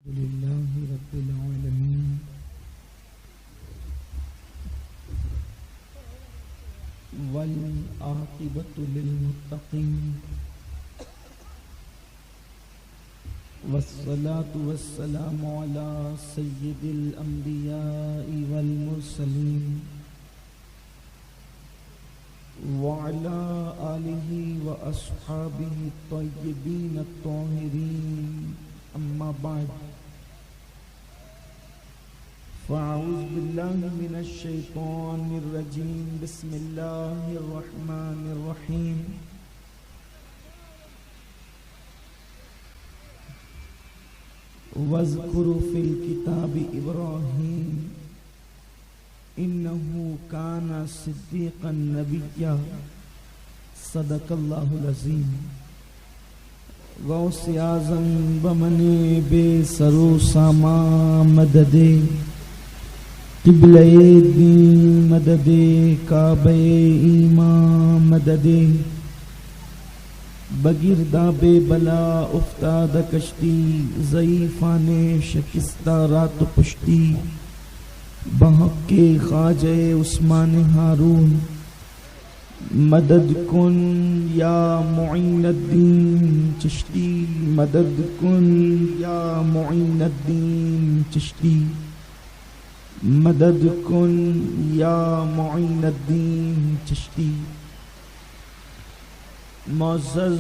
لله رب العالمين والعاقبة للمتقين والصلاة والسلام على سيد الأنبياء والمرسلين وعلى آله وأصحابه الطيبين الطاهرين أما بعد فأعوذ بالله من الشيطان الرجيم بسم الله الرحمن الرحيم واذكر في الكتاب إبراهيم إنه كان صديقا نبيا صدق الله العظيم غوث اعظم بمنے بے سرو ساما مددے قبلہ دین مددے کعبہ ایمان مددے بگرداب بلا افتاد کشتی ضعیفان شکستہ رات پشتی بحق کے خواجہ عثمان ہارون مدد کن یا معین الدین چشتی مدد کن یا معین الدین چشتی مدد کن یا معین الدین چشتی. معزز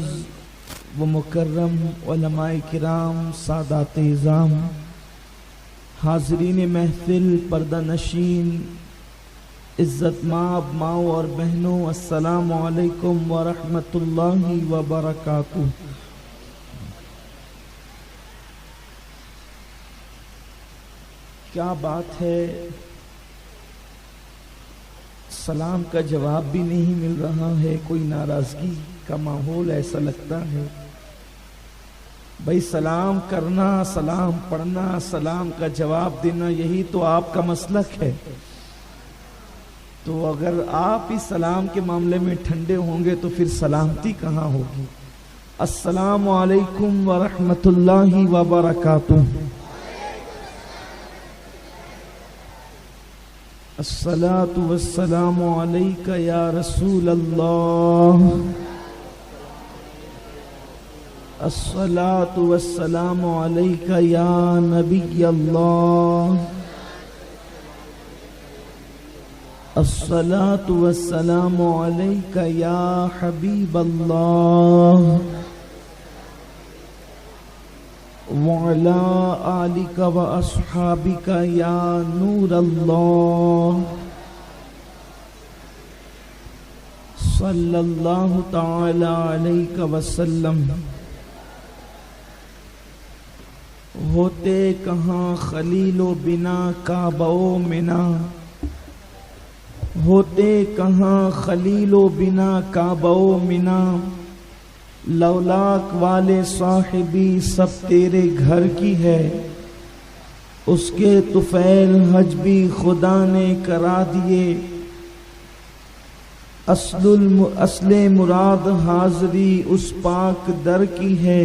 و مکرم علماء کرام، سادات اعظام، حاضرین محفل، پردہ نشین، عزت مآب ماؤں اور بہنوں، السلام علیکم ورحمۃ اللہ وبرکاتہ. کیا بات ہے، سلام کا جواب بھی نہیں مل رہا ہے، کوئی ناراضگی کا ماحول ایسا لگتا ہے. بھائی سلام کرنا، سلام پڑھنا، سلام کا جواب دینا، یہی تو آپ کا مسلک ہے. تو اگر آپ اس سلام کے معاملے میں ٹھنڈے ہوں گے تو پھر سلامتی کہاں ہوگی؟ السلام علیکم ورحمۃ اللہ وبرکاتہ. الصلاۃ والسلام علیک یا رسول اللہ، الصلاۃ والسلام علیک یا نبی اللہ، الصلاۃ والسلام علیک یا حبیب اللہ وعلی آلک و اصحابک یا نور اللہ صلی اللہ تعالی علیہ وسلم. ہوتے کہاں خلیل و بنا کعبہ و منا، ہوتے کہاں خلیل و بنا کعبہ و منا، لولاک والے صاحبی سب تیرے گھر کی ہے، اس کے طفیل حج بھی خدا نے کرا دیے، اصل مراد حاضری اس پاک در کی ہے.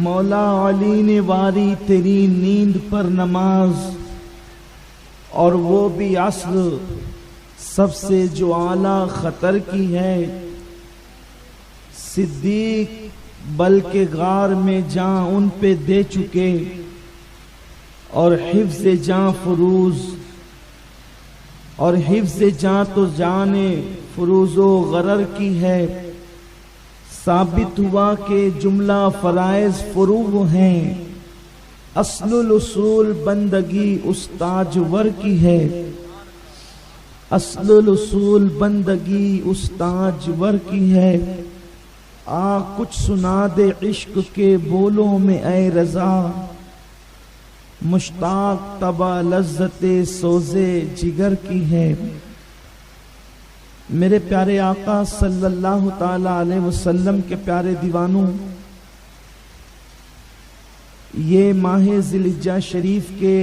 مولا علی نے واری تیری نیند پر نماز، اور وہ بھی عصر سب سے جو اعلیٰ خطر کی ہے. صدیق بلکہ غار میں جاں ان پہ دے چکے، اور حفظ جاں فروز، اور حفظ جاں تو جانے فروز و غرر کی ہے. ثابت ہوا کہ جملہ فرائض فروغ ہیں، اصل الاصول بندگی استاجور کی ہے، اصل الاصول بندگی استاجور کی ہے. کچھ سنا دے عشق کے بولوں میں اے رضا، مشتاق طبع لذت سوزے جگر کی ہے. میرے پیارے آقا صلی اللہ تعالی علیہ وسلم کے پیارے دیوانوں، یہ ماہ ذی الحجہ شریف کے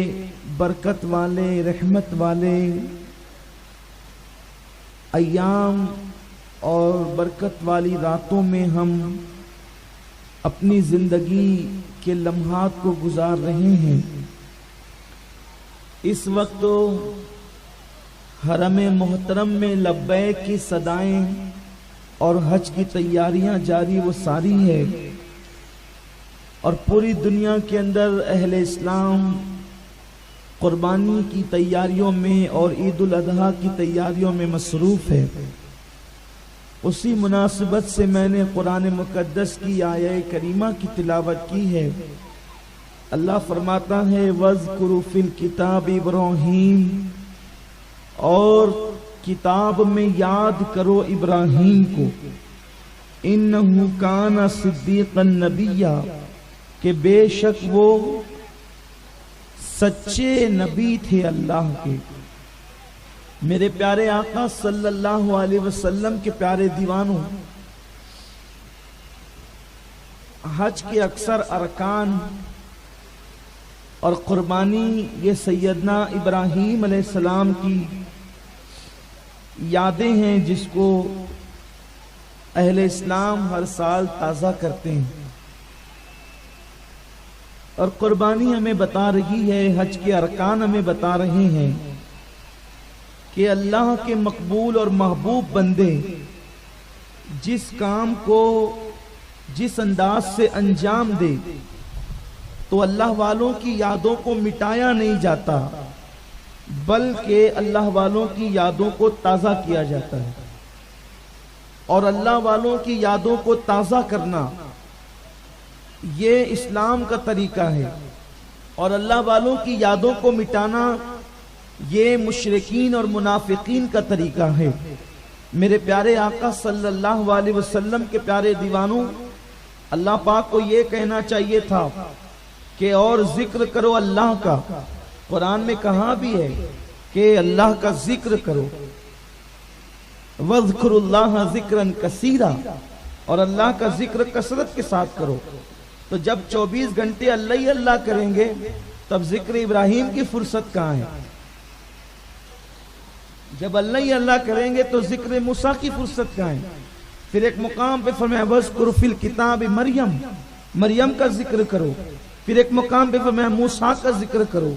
برکت والے، رحمت والے ایام اور برکت والی راتوں میں ہم اپنی زندگی کے لمحات کو گزار رہے ہیں۔ اس وقت تو حرم محترم میں لبیک کی صدائیں اور حج کی تیاریاں جاری و ساری ہے، اور پوری دنیا کے اندر اہل اسلام قربانی کی تیاریوں میں اور عید الاضحیٰ کی تیاریوں میں مصروف ہے۔ اسی مناسبت سے میں نے قرآن مقدس کی آیہ کریمہ کی تلاوت کی ہے۔ اللہ فرماتا ہے وَاذْكُرُوا فِي الْكِتَابِ إِبْرَاهِيمَ، اور کتاب میں یاد کرو ابراہیم کو، اِنَّهُ كَانَ صِدِّيقًا نَبِيًّا، کہ بے شک وہ سچے نبی تھے اللہ کے۔ میرے پیارے آقا صلی اللہ علیہ وسلم کے پیارے دیوانوں، حج کے اکثر ارکان اور قربانی یہ سیدنا ابراہیم علیہ السلام کی یادیں ہیں، جس کو اہل اسلام ہر سال تازہ کرتے ہیں، اور قربانی ہمیں بتا رہی ہے، حج کے ارکان ہمیں بتا رہے ہیں کہ اللہ کے مقبول اور محبوب بندے جس کام کو جس انداز سے انجام دے تو اللہ والوں کی یادوں کو مٹایا نہیں جاتا، بلکہ اللہ والوں کی یادوں کو تازہ کیا جاتا ہے۔ اور اللہ والوں کی یادوں کو تازہ کرنا یہ اسلام کا طریقہ ہے، اور اللہ والوں کی یادوں کو مٹانا یہ مشرکین اور منافقین کا طریقہ ہے۔ میرے پیارے آقا صلی اللہ علیہ وسلم کے پیارے دیوانوں، اللہ پاک کو یہ کہنا چاہیے تھا کہ اور ذکر کرو اللہ کا۔ قرآن میں کہا بھی ہے کہ اللہ کا ذکر کرو، وَاذْكُرُوا اللَّهَ ذِكْرًا كَثِيرًا، اور اللہ کا ذکر کثرت کے ساتھ کرو۔ تو جب 24 گھنٹے اللہ ہی اللہ کریں گے تب ذکر ابراہیم کی فرصت کہاں ہے؟ جب اللہ ہی اللہ کریں گے تو ذکر موسیٰ کی فرصت کہاں ہے؟ پھر ایک مقام پہ فرمایا وَاذْكُرْ فِي الْكِتَابِ مریم، مریم کا ذکر کرو۔ پھر ایک مقام پہ فرمایا موسیٰ کا ذکر کرو۔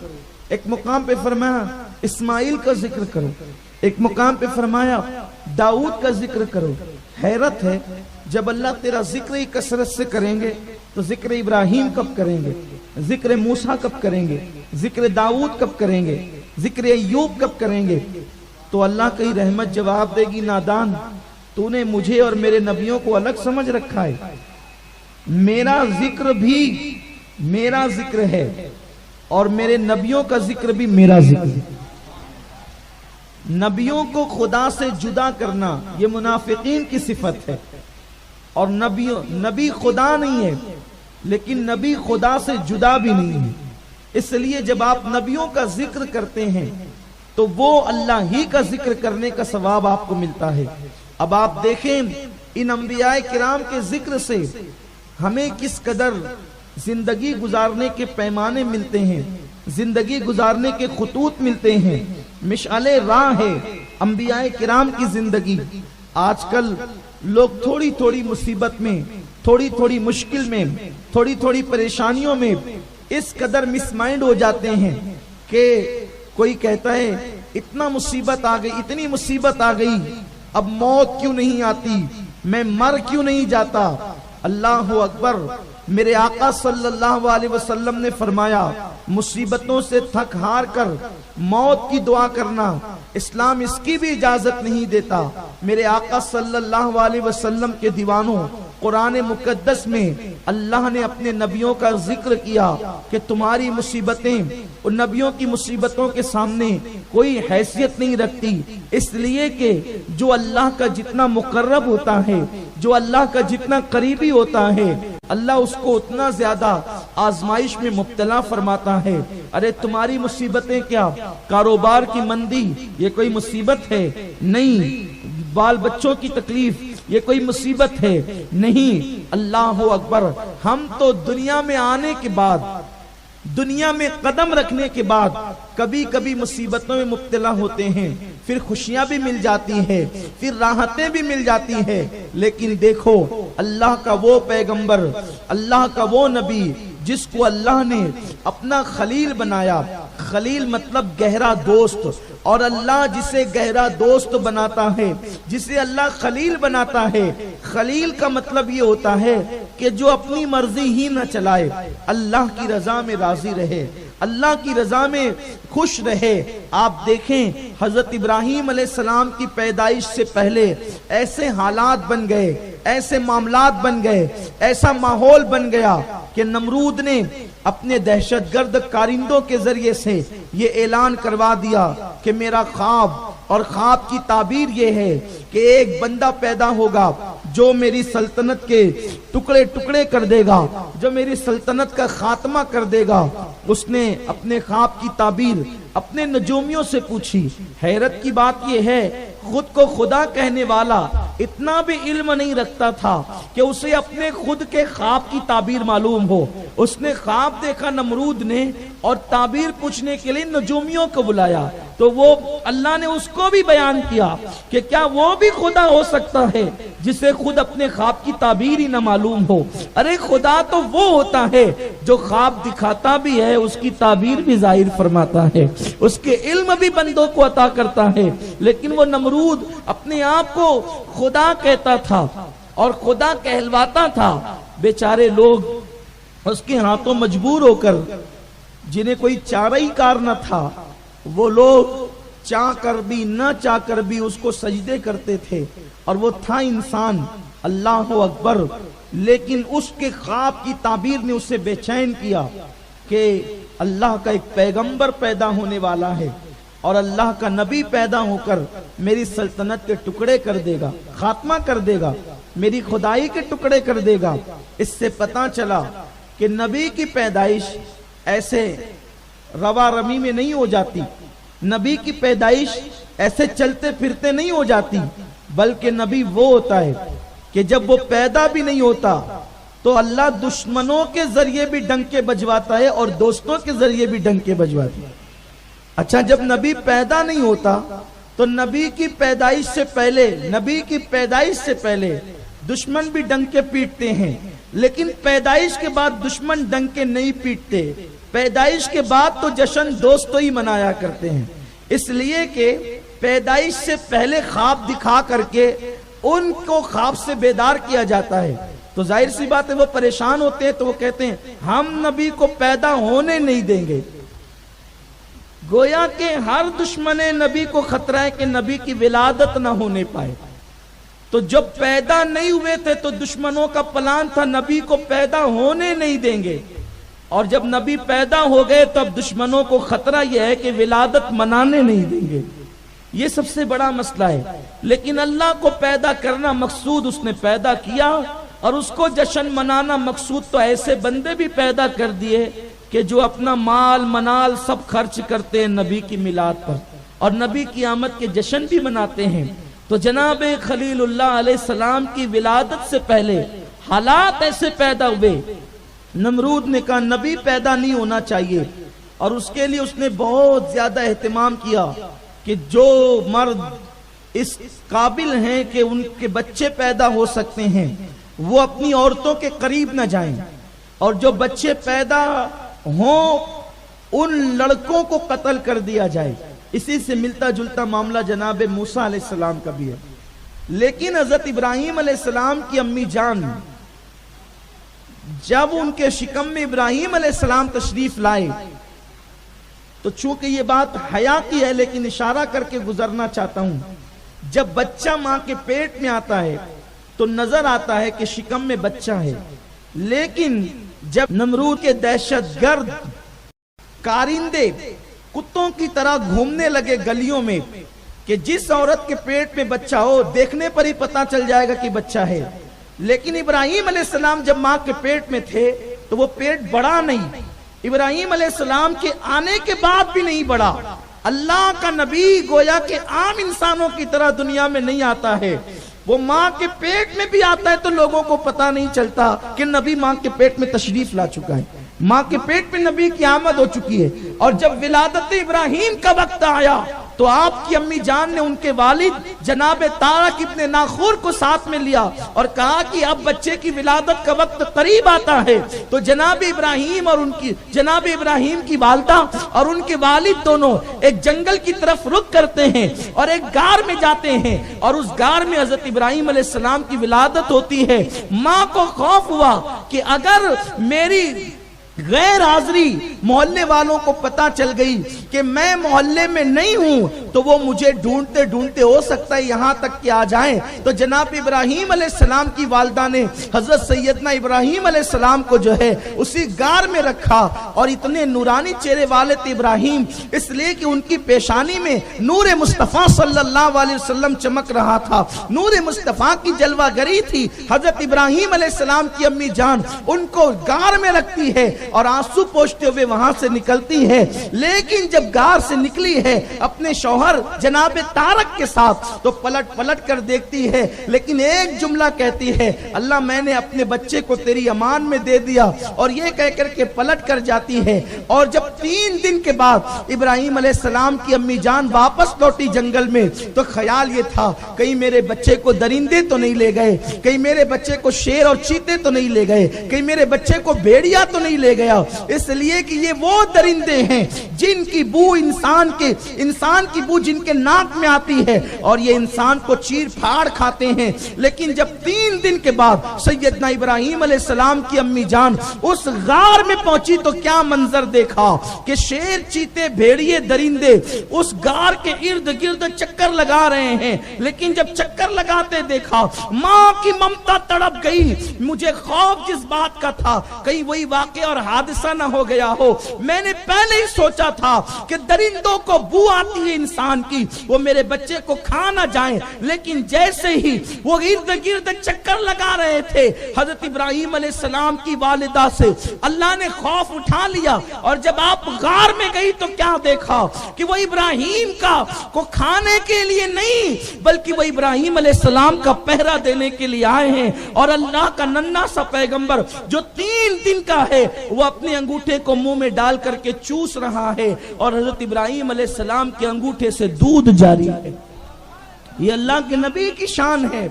ایک مقام پہ فرمایا اسماعیل کا ذکر کرو۔ ایک مقام پہ فرمایا داؤد کا ذکر کرو۔ حیرت ہے، جب اللہ تیرا ذکر ہی کثرت سے کریں گے تو ذکر ابراہیم کب کریں گے؟ ذکر موسیٰ کب کریں گے؟ ذکر داؤد کب کریں گے؟ ذکر ایوب کب کریں گے؟ تو اللہ کی رحمت جواب دے گی نادان، تو نے مجھے اور میرے نبیوں کو الگ سمجھ رکھا ہے۔ میرا ذکر بھی میرا ذکر ہے، اور میرے نبیوں کا ذکر بھی میرا ذکر ہے۔ نبیوں کو خدا سے جدا کرنا یہ منافقین کی صفت ہے، اور نبی خدا نہیں ہے، لیکن نبی خدا سے جدا بھی نہیں ہے۔ اس لیے جب آپ نبیوں کا ذکر کرتے ہیں تو وہ اللہ ہی کا ذکر کرنے کا ثواب آپ کو ملتا ہے۔ اب آپ دیکھیں ان انبیاء کرام کے ذکر سے ہمیں کس قدر زندگی گزارنے کے پیمانے ملتے ہیں، زندگی گزارنے کے خطوط ملتے ہیں، مشعل راہ ہے انبیاء کرام کی زندگی۔ آج کل لوگ تھوڑی تھوڑی مصیبت میں، تھوڑی تھوڑی مشکل میں، تھوڑی تھوڑی پریشانیوں میں اس قدر مس مائنڈ ہو جاتے ہیں کہ کوئی کہتا ہے اتنا مصیبت آ گئی، اتنی مصیبت آ گئی، اب موت کیوں نہیں آتی، میں مر کیوں نہیں جاتا۔ اللہ اکبر، میرے آقا صلی اللہ علیہ وسلم نے فرمایا مصیبتوں سے تھک ہار کر موت کی دعا کرنا اسلام اس کی بھی اجازت نہیں دیتا۔ میرے آقا صلی اللہ علیہ وسلم کے دیوانوں، قرآن مقدس میں اللہ نے اپنے نبیوں کا ذکر کیا کہ تمہاری مصیبتیں ان نبیوں کی مصیبتوں کے سامنے کوئی حیثیت نہیں رکھتی، اس لیے کہ جو اللہ کا جتنا مقرب ہوتا ہے، جو اللہ کا جتنا قریبی ہوتا ہے، اللہ اس کو اتنا زیادہ آزمائش میں مبتلا فرماتا ہے۔ ارے تمہاری مصیبتیں کیا؟ کاروبار کی مندی یہ کوئی مصیبت ہے؟ نہیں۔ بال بچوں کی تکلیف یہ کوئی مصیبت ہے؟ نہیں۔ اللہ اکبر، ہم تو دنیا میں آنے کے بعد، دنیا میں قدم رکھنے کے بعد کبھی کبھی مصیبتوں میں مبتلا ہوتے ہیں، پھر خوشیاں بھی مل جاتی ہیں، پھر راحتیں بھی مل جاتی ہیں۔ لیکن دیکھو اللہ کا وہ پیغمبر، اللہ کا وہ نبی جس کو اللہ نے اپنا خلیل بنایا، خلیل مطلب گہرا دوست، اور اللہ جسے گہرا دوست بناتا ہے، جسے اللہ خلیل بناتا ہے، خلیل کا مطلب یہ ہوتا ہے کہ جو اپنی مرضی ہی نہ چلائے، اللہ کی رضا میں راضی رہے، اللہ کی رضا میں خوش رہے۔ آپ دیکھیں حضرت ابراہیم علیہ السلام کی پیدائش سے پہلے ایسے حالات بن گئے، ایسے معاملات بن گئے، ایسا ماحول بن گیا کہ نمرود نے اپنے دہشت گرد کارندوں کے ذریعے سے یہ اعلان کروا دیا کہ میرا خواب، اور خواب کی تعبیر یہ ہے کہ ایک بندہ پیدا ہوگا جو میری سلطنت کے ٹکڑے ٹکڑے کر دے گا، جو میری سلطنت کا خاتمہ کر دے گا۔ اس نے اپنے خواب کی تعبیر اپنے نجومیوں سے پوچھی۔ حیرت کی بات یہ ہے خود کو خدا کہنے والا اتنا بھی علم نہیں رکھتا تھا کہ اسے اپنے خود کے خواب کی تعبیر معلوم ہو۔ اس نے خواب دیکھا نمرود نے، اور تعبیر پوچھنے کے لیے نجومیوں کو بلایا، تو وہ اللہ نے اس کو بھی بیان کیا کہ کیا وہ بھی خدا ہو سکتا ہے جسے خود اپنے خواب کی تعبیر ہی نہ معلوم ہو؟ ارے خدا تو وہ ہوتا ہے جو خواب دکھاتا بھی ہے، اس کی تعبیر بھی ظاہر فرماتا ہے، اس کے علم بھی بندوں کو عطا کرتا ہے۔ لیکن وہ نمرود اپنے آپ کو خدا کہتا تھا اور خدا کہلواتا تھا۔ بیچارے لوگ اس کے ہاتھوں مجبور ہو کر، جنہیں کوئی چارہ ہی کار نہ تھا، وہ لوگ چاہ کر بھی نہ چاہ کر بھی اس کو سجدے کرتے تھے، اور وہ تھا انسان، اللہ اکبر۔ لیکن اس کے خواب کی تعبیر نے اسے بے چین کیا کہ اللہ کا ایک پیغمبر پیدا ہونے والا ہے، اور اللہ کا نبی پیدا ہو کر میری سلطنت کے ٹکڑے کر دے گا، خاتمہ کر دے گا، میری خدائی کے ٹکڑے کر دے گا۔ اس سے پتہ چلا کہ نبی کی پیدائش ایسے روا رمی میں نہیں ہو جاتی، نبی کی پیدائش ایسے چلتے پھرتے نہیں ہو جاتی، بلکہ نبی وہ ہوتا ہے کہ جب وہ پیدا بھی نہیں ہوتا تو اللہ دشمنوں کے ذریعے بھی ڈنکے بجواتا ہے اور دوستوں کے ذریعے بھی ڈنکے بجواتا ہے۔ اچھا، جب نبی پیدا نہیں ہوتا تو نبی کی پیدائش سے پہلے دشمن بھی ڈنکے پیٹتے ہیں، لیکن پیدائش کے بعد دشمن ڈنکے نہیں پیٹتے، پیدائش کے بعد تو جشن دوستوں ہی منایا کرتے ہیں، اس لیے کہ پیدائش سے پہلے خواب دکھا کر کے ان کو خواب سے بیدار کیا جاتا ہے۔ تو ظاہر سی بات ہے وہ پریشان ہوتے ہیں، تو وہ کہتے ہیں ہم نبی کو پیدا ہونے نہیں دیں گے۔ گویا کہ ہر دشمن نبی کو خطرہ ہے کہ نبی کی ولادت نہ ہونے پائے۔ تو جب پیدا نہیں ہوئے تھے تو دشمنوں کا پلان تھا نبی کو پیدا ہونے نہیں دیں گے، اور جب نبی پیدا ہو گئے تو اب دشمنوں کو خطرہ یہ ہے کہ ولادت منانے نہیں دیں گے۔ یہ سب سے بڑا مسئلہ ہے۔ لیکن اللہ کو پیدا کرنا مقصود، اس نے پیدا کیا، اور اس کو جشن منانا مقصود، تو ایسے بندے بھی پیدا کر دیے کہ جو اپنا مال منال سب خرچ کرتے ہیں نبی کی میلاد پر، اور نبی کی آمد کے جشن بھی مناتے ہیں۔ تو جناب خلیل اللہ علیہ السلام کی ولادت سے پہلے حالات ایسے پیدا ہوئے، نمرود نے کہا نبی پیدا نہیں ہونا چاہیے، اور اس کے لیے اس نے بہت زیادہ اہتمام کیا کہ جو مرد اس قابل ہیں کہ ان کے بچے پیدا ہو سکتے ہیں وہ اپنی عورتوں کے قریب نہ جائیں، اور جو بچے پیدا ہوں ان لڑکوں کو قتل کر دیا جائے۔ اسی سے ملتا جلتا معاملہ جناب موسیٰ علیہ السلام کا بھی ہے۔ لیکن حضرت ابراہیم علیہ السلام کی امی جان جب ان کے شکم میں ابراہیم علیہ السلام تشریف لائے، تو چونکہ یہ بات حیا کی ہے لیکن اشارہ کر کے گزرنا چاہتا ہوں، جب بچہ ماں کے پیٹ میں آتا ہے تو نظر آتا ہے کہ شکم میں بچہ ہے، لیکن جب نمرود کے دہشت گرد کارندے کتوں کی طرح گھومنے لگے گلیوں میں کہ جس عورت کے پیٹ میں بچہ ہو دیکھنے پر ہی پتہ چل جائے گا کہ بچہ ہے، لیکن ابراہیم علیہ السلام جب ماں کے پیٹ میں تھے تو وہ پیٹ بڑا نہیں، ابراہیم علیہ السلام کے آنے کے بعد بھی نہیں بڑھا۔ اللہ کا نبی گویا کہ عام انسانوں کی طرح دنیا میں نہیں آتا ہے، وہ ماں کے پیٹ میں بھی آتا ہے تو لوگوں کو پتہ نہیں چلتا کہ نبی ماں کے پیٹ میں تشریف لا چکا ہے، ماں کے پیٹ میں نبی کی آمد ہو چکی ہے۔ اور جب ولادت ابراہیم کا وقت آیا تو آپ کی امی جان نے ان کے والد جناب طارق ابن ناخور کو ساتھ میں لیا اور کہا کہ اب بچے کی ولادت کا وقت قریب آتا ہے. تو جناب ابراہیم کی والدہ اور ان کے والد دونوں ایک جنگل کی طرف رخ کرتے ہیں اور ایک غار میں جاتے ہیں اور اس غار میں حضرت ابراہیم علیہ السلام کی ولادت ہوتی ہے. ماں کو خوف ہوا کہ اگر میری غیر حاضری محلے والوں کو پتا چل گئی کہ میں محلے میں نہیں ہوں تو وہ مجھے ڈھونڈتے ڈھونڈتے ہو سکتا ہے یہاں تک کہ آ جائیں. تو جناب ابراہیم علیہ السلام کی والدہ نے حضرت سیدنا ابراہیم علیہ السلام کو جو ہے اسی غار میں رکھا اور اتنے نورانی چہرے والے تھے ابراہیم اس لیے کہ ان کی پیشانی میں نور مصطفیٰ صلی اللہ علیہ وسلم چمک رہا تھا. نور مصطفیٰ کی جلوہ گری تھی. حضرت ابراہیم علیہ السلام کی امی جان ان کو غار میں رکھتی ہے اور آنسو پوچھتے ہوئے وہاں سے نکلتی ہے. لیکن جب غار سے نکلی ہے اپنے شوہر جناب طارق کے ساتھ تو پلٹ کر دیکھتی ہے لیکن ایک جملہ کہتی ہے اللہ میں نے اپنے بچے کو تیری امان میں دے دیا اور یہ کہہ کر کے پلٹ کر جاتی ہے. اور جب 3 دن کے بعد ابراہیم علیہ السلام کی امی جان واپس لوٹی جنگل میں تو خیال یہ تھا کہیں میرے بچے کو درندے تو نہیں لے گئے, کہیں میرے بچے کو شیر اور چیتے تو نہیں لے گئے, کہیں میرے بچے کو بھیڑیا تو نہیں لے گیا. اس لیے کہ یہ وہ درندے ہیں جن کی بو انسان کی بو جن کے ناک میں آتی ہے اور یہ انسان کو چیر پھاڑ کھاتے ہیں. لیکن جب 3 دن کے بعد سیدنا ابراہیم علیہ السلام کی امی جان اس غار میں پہنچی تو کیا منظر دیکھا کہ شیر چیتے بھیڑیے درندے اس غار کے ارد گرد چکر لگا رہے ہیں. لیکن جب چکر لگاتے دیکھا ماں کی ممتا تڑپ گئی. مجھے خوف جس بات کا تھا کہیں وہی واقعہ اور حادثہ نہ ہو گیا ہو. میں نے پہلے ہی سوچا تھا کہ درندوں کو بو آتی ہے انسان کی وہ میرے بچے کو کھا نہ جائیں. لیکن جیسے ہی وہ ارد گرد چکر لگا رہے تھے حضرت ابراہیم علیہ السلام کی والدہ سے اللہ نے خوف اٹھا لیا. اور جب آپ غار میں گئی تو کیا دیکھا کہ وہ ابراہیم کو کھانے کے لیے نہیں بلکہ وہ ابراہیم علیہ السلام کا پہرا دینے کے لیے آئے ہیں. اور اللہ کا ننھا سا پیغمبر جو 3 دن کا ہے وہ اپنے انگوٹھے کو منہ میں ڈال کر کے چوس رہا ہے اور حضرت ابراہیم علیہ السلام کے انگوٹھے سے دودھ جاری ہے. یہ اللہ کے نبی کی شان ہے.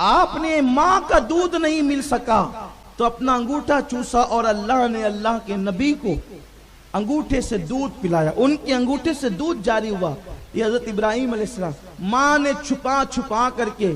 آپ نے ماں کا دودھ نہیں مل سکا تو اپنا انگوٹھا چوسا اور اللہ نے اللہ کے نبی کو انگوٹھے سے دودھ پلایا. ان کے انگوٹھے سے دودھ جاری ہوا. یہ حضرت ابراہیم علیہ السلام ماں نے چھپا کر کے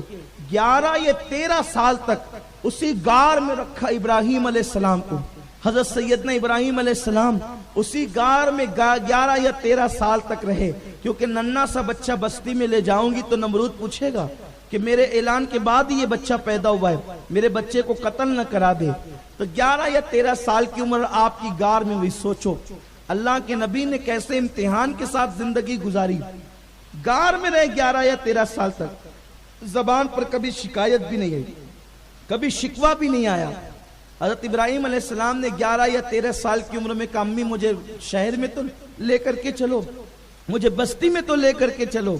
11 یا 13 سال تک اسی غار میں رکھا ابراہیم علیہ السلام کو. حضرت سیدنا ابراہیم علیہ السلام اسی غار میں 11 یا 13 سال تک رہے کیونکہ ننھا سا بچہ بستی میں لے جاؤں گی تو نمرود پوچھے گا کہ میرے اعلان کے بعد ہی یہ بچہ پیدا ہوا ہے, میرے بچے کو قتل نہ کرا دے. تو 11 یا 13 سال کی عمر آپ کی غار میں ہوئی. سوچو اللہ کے نبی نے کیسے امتحان کے ساتھ زندگی گزاری. غار میں رہے 11 یا 13 سال تک. زبان پر کبھی شکایت بھی نہیں آئی, کبھی شکوہ بھی نہیں آیا. حضرت ابراہیم علیہ السلام نے 11 یا 13 سال کی عمر میں کہا امی مجھے شہر میں تو لے کر کے چلو, مجھے بستی میں تو لے کر کے چلو.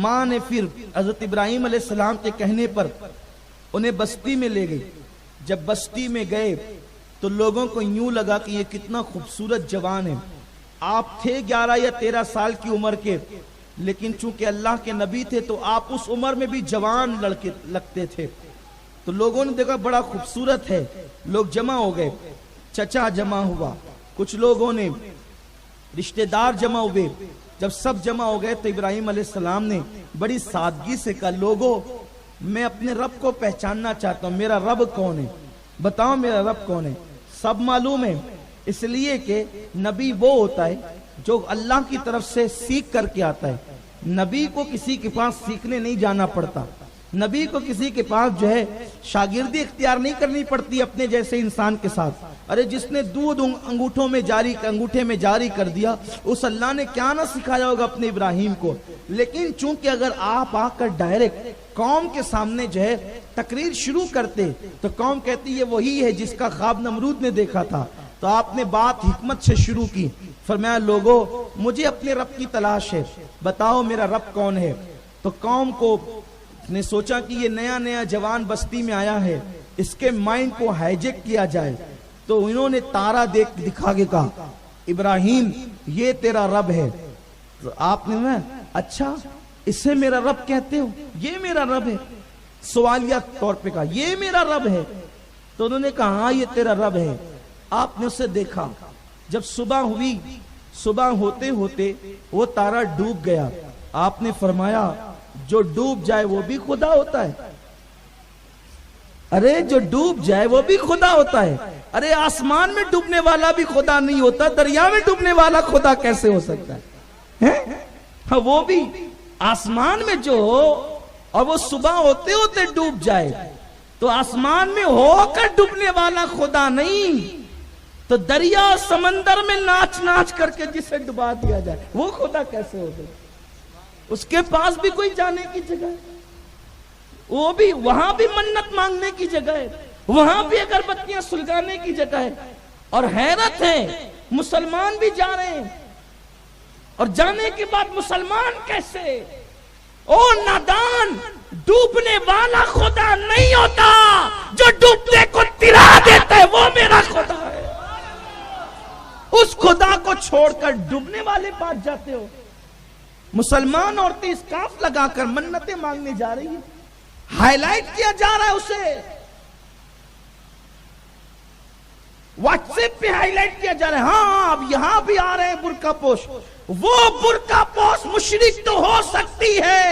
ماں نے پھر حضرت ابراہیم علیہ السلام کے کہنے پر انہیں بستی میں لے گئی. جب بستی میں گئے تو لوگوں کو یوں لگا کہ یہ کتنا خوبصورت جوان ہے. آپ تھے 11 یا 13 سال کی عمر کے لیکن چونکہ اللہ کے نبی تھے تو آپ اس عمر میں بھی جوان لڑکے لگتے تھے. تو لوگوں نے دیکھا بڑا خوبصورت ہے. لوگ جمع ہو گئے, چچا جمع ہوا, کچھ لوگوں نے رشتہ دار جمع ہوئے. جب سب جمع ہو گئے تو ابراہیم علیہ السلام نے بڑی سادگی سے کہا لوگوں میں اپنے رب کو پہچاننا چاہتا ہوں, میرا رب کون ہے, بتاؤ میرا رب کون ہے. سب معلوم ہے اس لیے کہ نبی وہ ہوتا ہے جو اللہ کی طرف سے سیکھ کر کے آتا ہے. نبی کو کسی کے پاس سیکھنے نہیں جانا پڑتا, نبی کو کسی کے پاس جو ہے شاگردی اختیار نہیں کرنی پڑتی اپنے جیسے انسان کے ساتھ. ارے جس نے دودھ انگوٹھے میں جاری کر دیا اس اللہ نے کیا نہ سکھایا ہوگا اپنے ابراہیم کو. لیکن چونکہ اگر آپ آ کر ڈائریکٹ قوم کے سامنے جو ہے تقریر شروع کرتے تو قوم کہتی ہے وہی ہے جس کا خواب نمرود نے دیکھا تھا. تو آپ نے بات حکمت سے شروع کی. فرمایا لوگوں مجھے اپنے رب کی تلاش ہے, بتاؤ میرا رب کون ہے. تو قوم کو نے سوچا کہ یہ نیا جوان بستی میں آیا ہے, اس کے مائنڈ کو ہائیجیک کیا جائے. تو انہوں نے تارا دکھا کے کہا ابراہیم یہ تیرا رب ہے. تو آپ نے اچھا اسے میرا رب کہتے ہو؟ یہ میرا رب ہے، سوالیہ طور پہ کہا یہ میرا رب ہے؟ تو انہوں نے کہا ہاں یہ تیرا رب ہے۔ آپ نے اسے دیکھا، جب صبح ہوئی، صبح ہوتے ہوتے وہ تارا ڈوب گیا۔ آپ نے فرمایا جو ڈوب جائے وہ بھی خدا ہوتا ہے؟ ارے جو ڈوب جائے وہ بھی خدا ہوتا ہے؟ ارے آسمان میں ڈوبنے والا بھی خدا نہیں ہوتا، دریا میں ڈوبنے والا خدا کیسے ہو سکتا ہے؟ ہاں وہ بھی آسمان میں جو ہو اور وہ صبح ہوتے ہوتے ڈوب جائے تو آسمان میں ہو کر ڈوبنے والا خدا نہیں، تو دریا سمندر میں ناچ ناچ کر کے جسے ڈبا دیا جائے وہ خدا کیسے ہو گئے؟ اس کے پاس بھی کوئی جانے کی جگہ ہے، وہ بھی وہاں بھی منت مانگنے کی جگہ ہے، وہاں بھی اگربتیاں سلگانے کی جگہ ہے۔ اور حیرت ہے مسلمان بھی جا رہے ہیں، اور جانے کے بعد مسلمان کیسے؟ او نادان، ڈوبنے والا خدا نہیں ہوتا، جو ڈوبنے کو ترا دیتا ہے وہ میرا خدا ہے۔ اس خدا کو چھوڑ کر ڈوبنے والے پاس جاتے ہو۔ مسلمان عورتیں اسکارف لگا کر منتیں مانگنے جا رہی ہیں، ہائی لائٹ کیا جا رہا ہے اسے، واٹس ایپ پہ ہائی لائٹ کیا جا رہا ہے۔ ہاں اب یہاں بھی آ رہے ہیں برقع پوش، وہ برقع پوش مشرک تو ہو سکتی ہے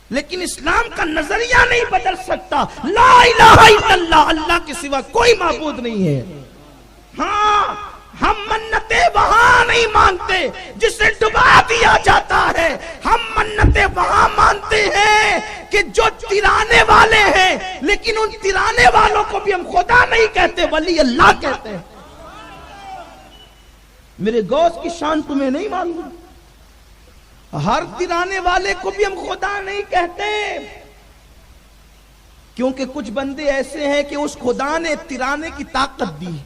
لیکن اسلام کا نظریہ نہیں بدل سکتا۔ لا الہ الا اللہ، اللہ کے سوا کوئی معبود نہیں ہے۔ ہاں ہم منتیں وہاں نہیں مانگتے جسے ڈبا دیا جاتا ہے، ہم منتیں وہاں مانتے ہیں کہ جو ترانے والے ہیں، لیکن ان ترانے والوں کو بھی ہم خدا نہیں کہتے، ولی اللہ کہتے ہیں۔ میرے غوث کی شان تمہیں نہیں معلوم؟ ہر ترانے والے کو بھی ہم خدا نہیں کہتے، کیونکہ کچھ بندے ایسے ہیں کہ اس خدا نے ترانے کی طاقت دی۔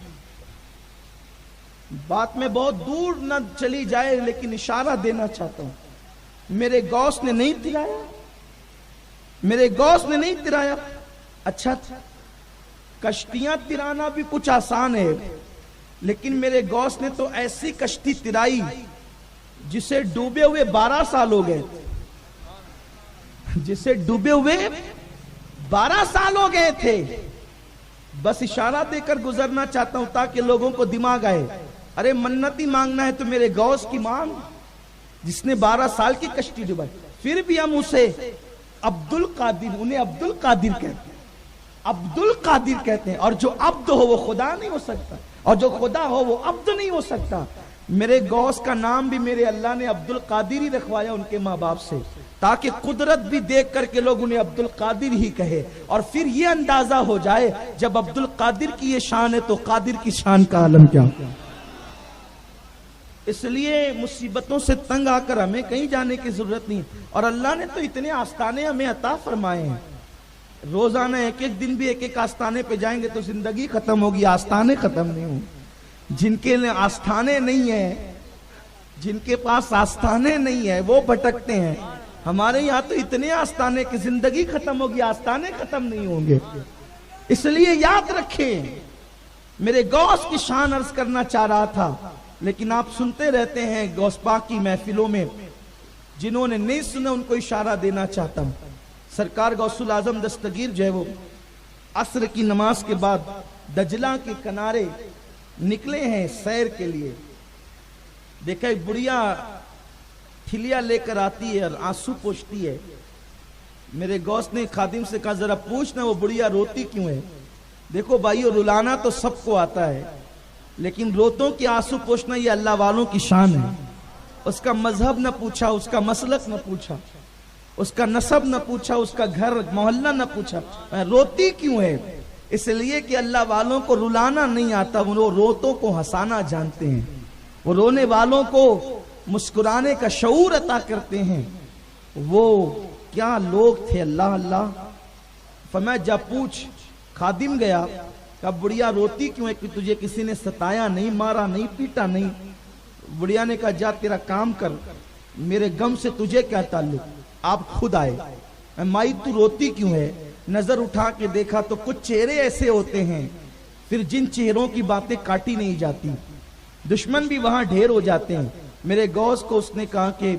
بات میں بہت دور نہ چلی جائے لیکن اشارہ دینا چاہتا ہوں، میرے غوث نے نہیں ترایا، میرے غوث نے نہیں ترایا۔ اچھا کشتیاں ترانا بھی کچھ آسان ہے، لیکن میرے غوث نے تو ایسی کشتی ترائی جسے ڈوبے ہوئے 12 سال ہو گئے، جسے ڈوبے ہوئے 12 سال ہو گئے تھے۔ بس اشارہ دے کر گزرنا چاہتا ہوں تاکہ لوگوں کو دماغ آئے، ارے منتی مانگنا ہے تو میرے غوث کی مانگ جس نے 12 سال کی کشتی ڈبائی۔ پھر بھی ہم اسے عبد القادر، انہیں عبد القادر کہتے ہیں، عبد القادر کہتے ہیں، اور جو عبد ہو وہ خدا نہیں ہو سکتا، اور جو خدا ہو وہ عبد نہیں ہو سکتا۔ میرے غوث کا نام بھی میرے اللہ نے عبد القادر ہی رکھوایا ان کے ماں باپ سے، تاکہ قدرت بھی دیکھ کر کے لوگ انہیں عبد القادر ہی کہے، اور پھر یہ اندازہ ہو جائے جب عبد القادر کی یہ شان ہے تو قادر کی شان کا عالم کیا۔ اس لیے مصیبتوں سے تنگ آ کر ہمیں کہیں جانے کی ضرورت نہیں، اور اللہ نے تو اتنے آستانے ہمیں عطا فرمائے ہیں، روزانہ ایک ایک دن بھی ایک ایک آستانے پہ جائیں گے تو زندگی ختم ہوگی، آستانے ختم نہیں ہوں۔ جن کے آستانے نہیں ہیں، جن کے پاس آستانے نہیں ہیں وہ بھٹکتے ہیں، ہمارے یہاں تو اتنے آستانے کہ زندگی ختم ہوگی، آستانے ختم نہیں ہوں گے۔ اس لیے یاد رکھیں، میرے غوث کی شان عرض کرنا چاہ رہا تھا، لیکن آپ سنتے رہتے ہیں غوث پاک کی محفلوں میں، جنہوں نے نہیں سنا ان کو اشارہ دینا چاہتا ہوں۔ سرکار غوث العظم دستگیر جو ہے وہ عصر کی نماز کے بعد دجلہ کے کنارے نکلے ہیں سیر کے لیے۔ دیکھا ایک بڑھیا تھلیا لے کر آتی ہے اور آنسو پوچھتی ہے۔ میرے غوث نے خادم سے کہا ذرا پوچھنا وہ بڑھیا روتی کیوں ہے؟ دیکھو بھائیو، رلانا تو سب کو آتا ہے، لیکن روتوں کی آنسو پوچھنا یہ اللہ والوں کی شان ہے۔ اس کا مذہب نہ پوچھا، اس کا مسلک نہ پوچھا، اس کا نسب نہ پوچھا، اس کا گھر محلہ نہ پوچھا، روتی کیوں ہے؟ اس لیے کہ اللہ والوں کو رلانا نہیں آتا، وہ روتوں کو ہنسانا جانتے ہیں، وہ رونے والوں کو مسکرانے کا شعور عطا کرتے ہیں۔ وہ کیا لوگ تھے، اللہ اللہ۔ فرمایا جا پوچھ۔ خادم گیا، کہا بڑھیا روتی کیوں ہے؟ کہ تجھے کسی نے ستایا نہیں، مارا نہیں، پیٹا نہیں۔ بڑھیا نے کہا جا تیرا کام کر، میرے غم سے تجھے کیا تعلق؟ آپ خود آئے۔ مائی تو روتی کیوں ہے؟ نظر اٹھا کے دیکھا تو کچھ چہرے ایسے ہوتے ہیں پھر جن چہروں کی باتیں کاٹی نہیں جاتی، دشمن بھی وہاں ڈھیر ہو جاتے ہیں، میرے غوث کو اس نے کہا کہ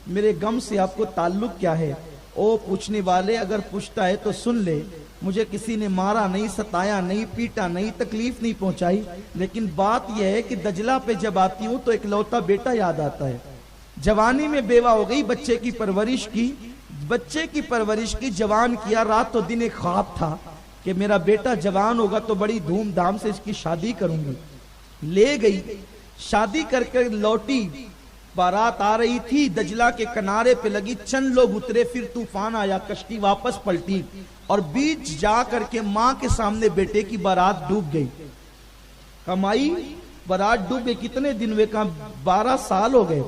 میرے غم سے آپ کو تعلق کیا ہے؟ او پوچھنے والے اگر پوچھتا ہے تو سن لے، مجھے کسی نے مارا نہیں، ستایا نہیں، پیٹا نہیں، تکلیف نہیں پہنچائی، لیکن بات یہ ہے کہ دجلہ پہ جب آتی ہوں تو ایک لوتا بیٹا یاد آتا ہے۔ جوانی میں بیوہ ہو گئی، بچے کی پرورش کی، جوان کیا، رات و دن ایک خواب تھا کہ میرا بیٹا جوان ہوگا تو بڑی دھوم دھام سے اس کی شادی کروں گی۔ لے گئی، شادی کر کے لوٹی، بارات آ رہی تھی، دجلہ کے کنارے پہ لگی، چند لوگ اترے، پھر طوفان آیا، کشتی واپس پلٹی اور بیچ جا کر کے ماں کے سامنے بیٹے کی بارات ڈوب گئی۔ کمائی بارات ڈوب گئی، کتنے دن ہوئے؟ کہا 12 سال ہو گئے۔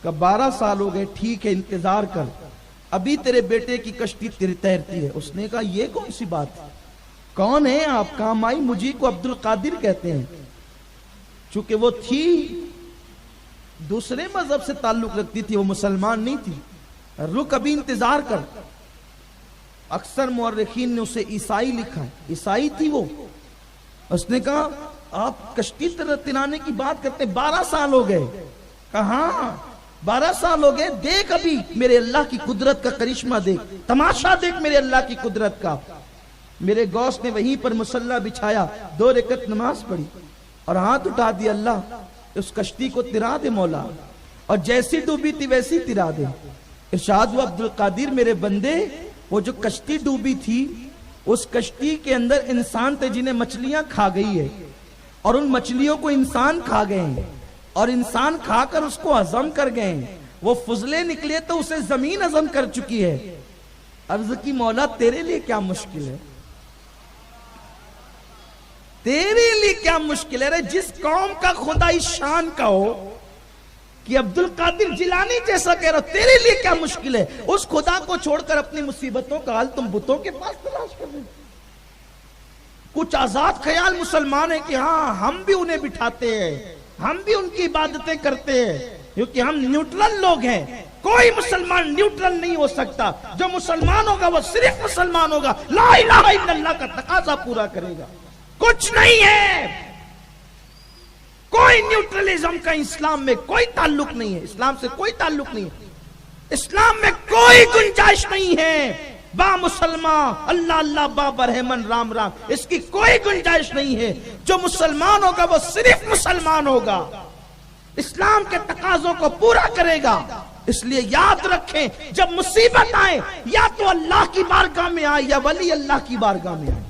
کہا 12 سال ہو گئے، ٹھیک ہے انتظار کر، ابھی تیرے بیٹے کی کشتی تیرتی ہے۔ اس نے کہا یہ کون سی بات ہے؟ کون ہے آپ؟ کہا مائی مجھے کو عبد القادر کہتے ہیں۔ چونکہ وہ تھی دوسرے مذہب سے تعلق رکھتی تھی، وہ مسلمان نہیں تھی۔ رک ابھی انتظار کر۔ اکثر مورخین نے اسے عیسائی لکھا ہے، عیسائی تھی وہ۔ اس نے کہا آپ کشتی ترانے کی بات کرتے، 12 سال ہو گئے۔ کہا ہاں 12 سال ہو گئے، دیکھ ابھی میرے اللہ کی قدرت کا کرشمہ، دیکھ تماشا، دیکھ میرے اللہ کی قدرت کا۔ میرے غوث نے وہیں پر مصلی بچھایا، 2 رکعت نماز پڑھی اور ہاتھ اٹھا دیا، اللہ اس کشتی کو ترا دے مولا، اور جیسی ڈوبی تھی ویسی ترا دے۔ ارشاد ہوا عبد القادر میرے بندے، وہ جو کشتی ڈوبی تھی اس کشتی کے اندر انسان تھے جنہیں مچھلیاں کھا گئی ہے، اور ان مچھلیوں کو انسان کھا گئے ہیں، اور انسان کھا کر اس کو ہضم کر گئے ہیں، وہ فضلے نکلے تو اسے زمین ہضم کر چکی ہے۔ عرض کی مولا تیرے لیے کیا مشکل ہے؟ تیرے لیے کیا مشکل ہے؟ جس قوم کا خدا اس شان کا ہو کہ عبد القادر جیلانی جیسا کہہ رہا، تیرے لیے کیا مشکل ہے؟ اس خدا کو چھوڑ کر اپنی مصیبتوں کا حل تم بتوں کے پاس تلاش کر رہے ہیں۔ کچھ آزاد خیال مسلمان ہیں کہ ہاں ہم بھی انہیں بٹھاتے ہیں، ہم بھی ان کی عبادتیں کرتے ہیں، کیونکہ ہم نیوٹرل لوگ ہیں۔ کوئی مسلمان نیوٹرل نہیں ہو سکتا، جو مسلمان ہوگا وہ صرف مسلمان ہوگا، لا الہ الا اللہ کا تقاضا پورا کرے گا۔ کچھ نہیں ہے، کوئی نیوٹرلزم کا اسلام میں کوئی تعلق نہیں ہے، اسلام سے کوئی تعلق نہیں ہے، اسلام میں کوئی گنجائش نہیں ہے۔ با مسلمان اللہ اللہ، با برہمن رام رام، اس کی کوئی گنجائش نہیں ہے۔ جو مسلمان ہوگا وہ صرف مسلمان ہوگا، اسلام کے تقاضوں کو پورا کرے گا۔ اس لیے یاد رکھیں جب مصیبت آئے یا تو اللہ کی بارگاہ میں آئے یا ولی اللہ کی بارگاہ میں آئے۔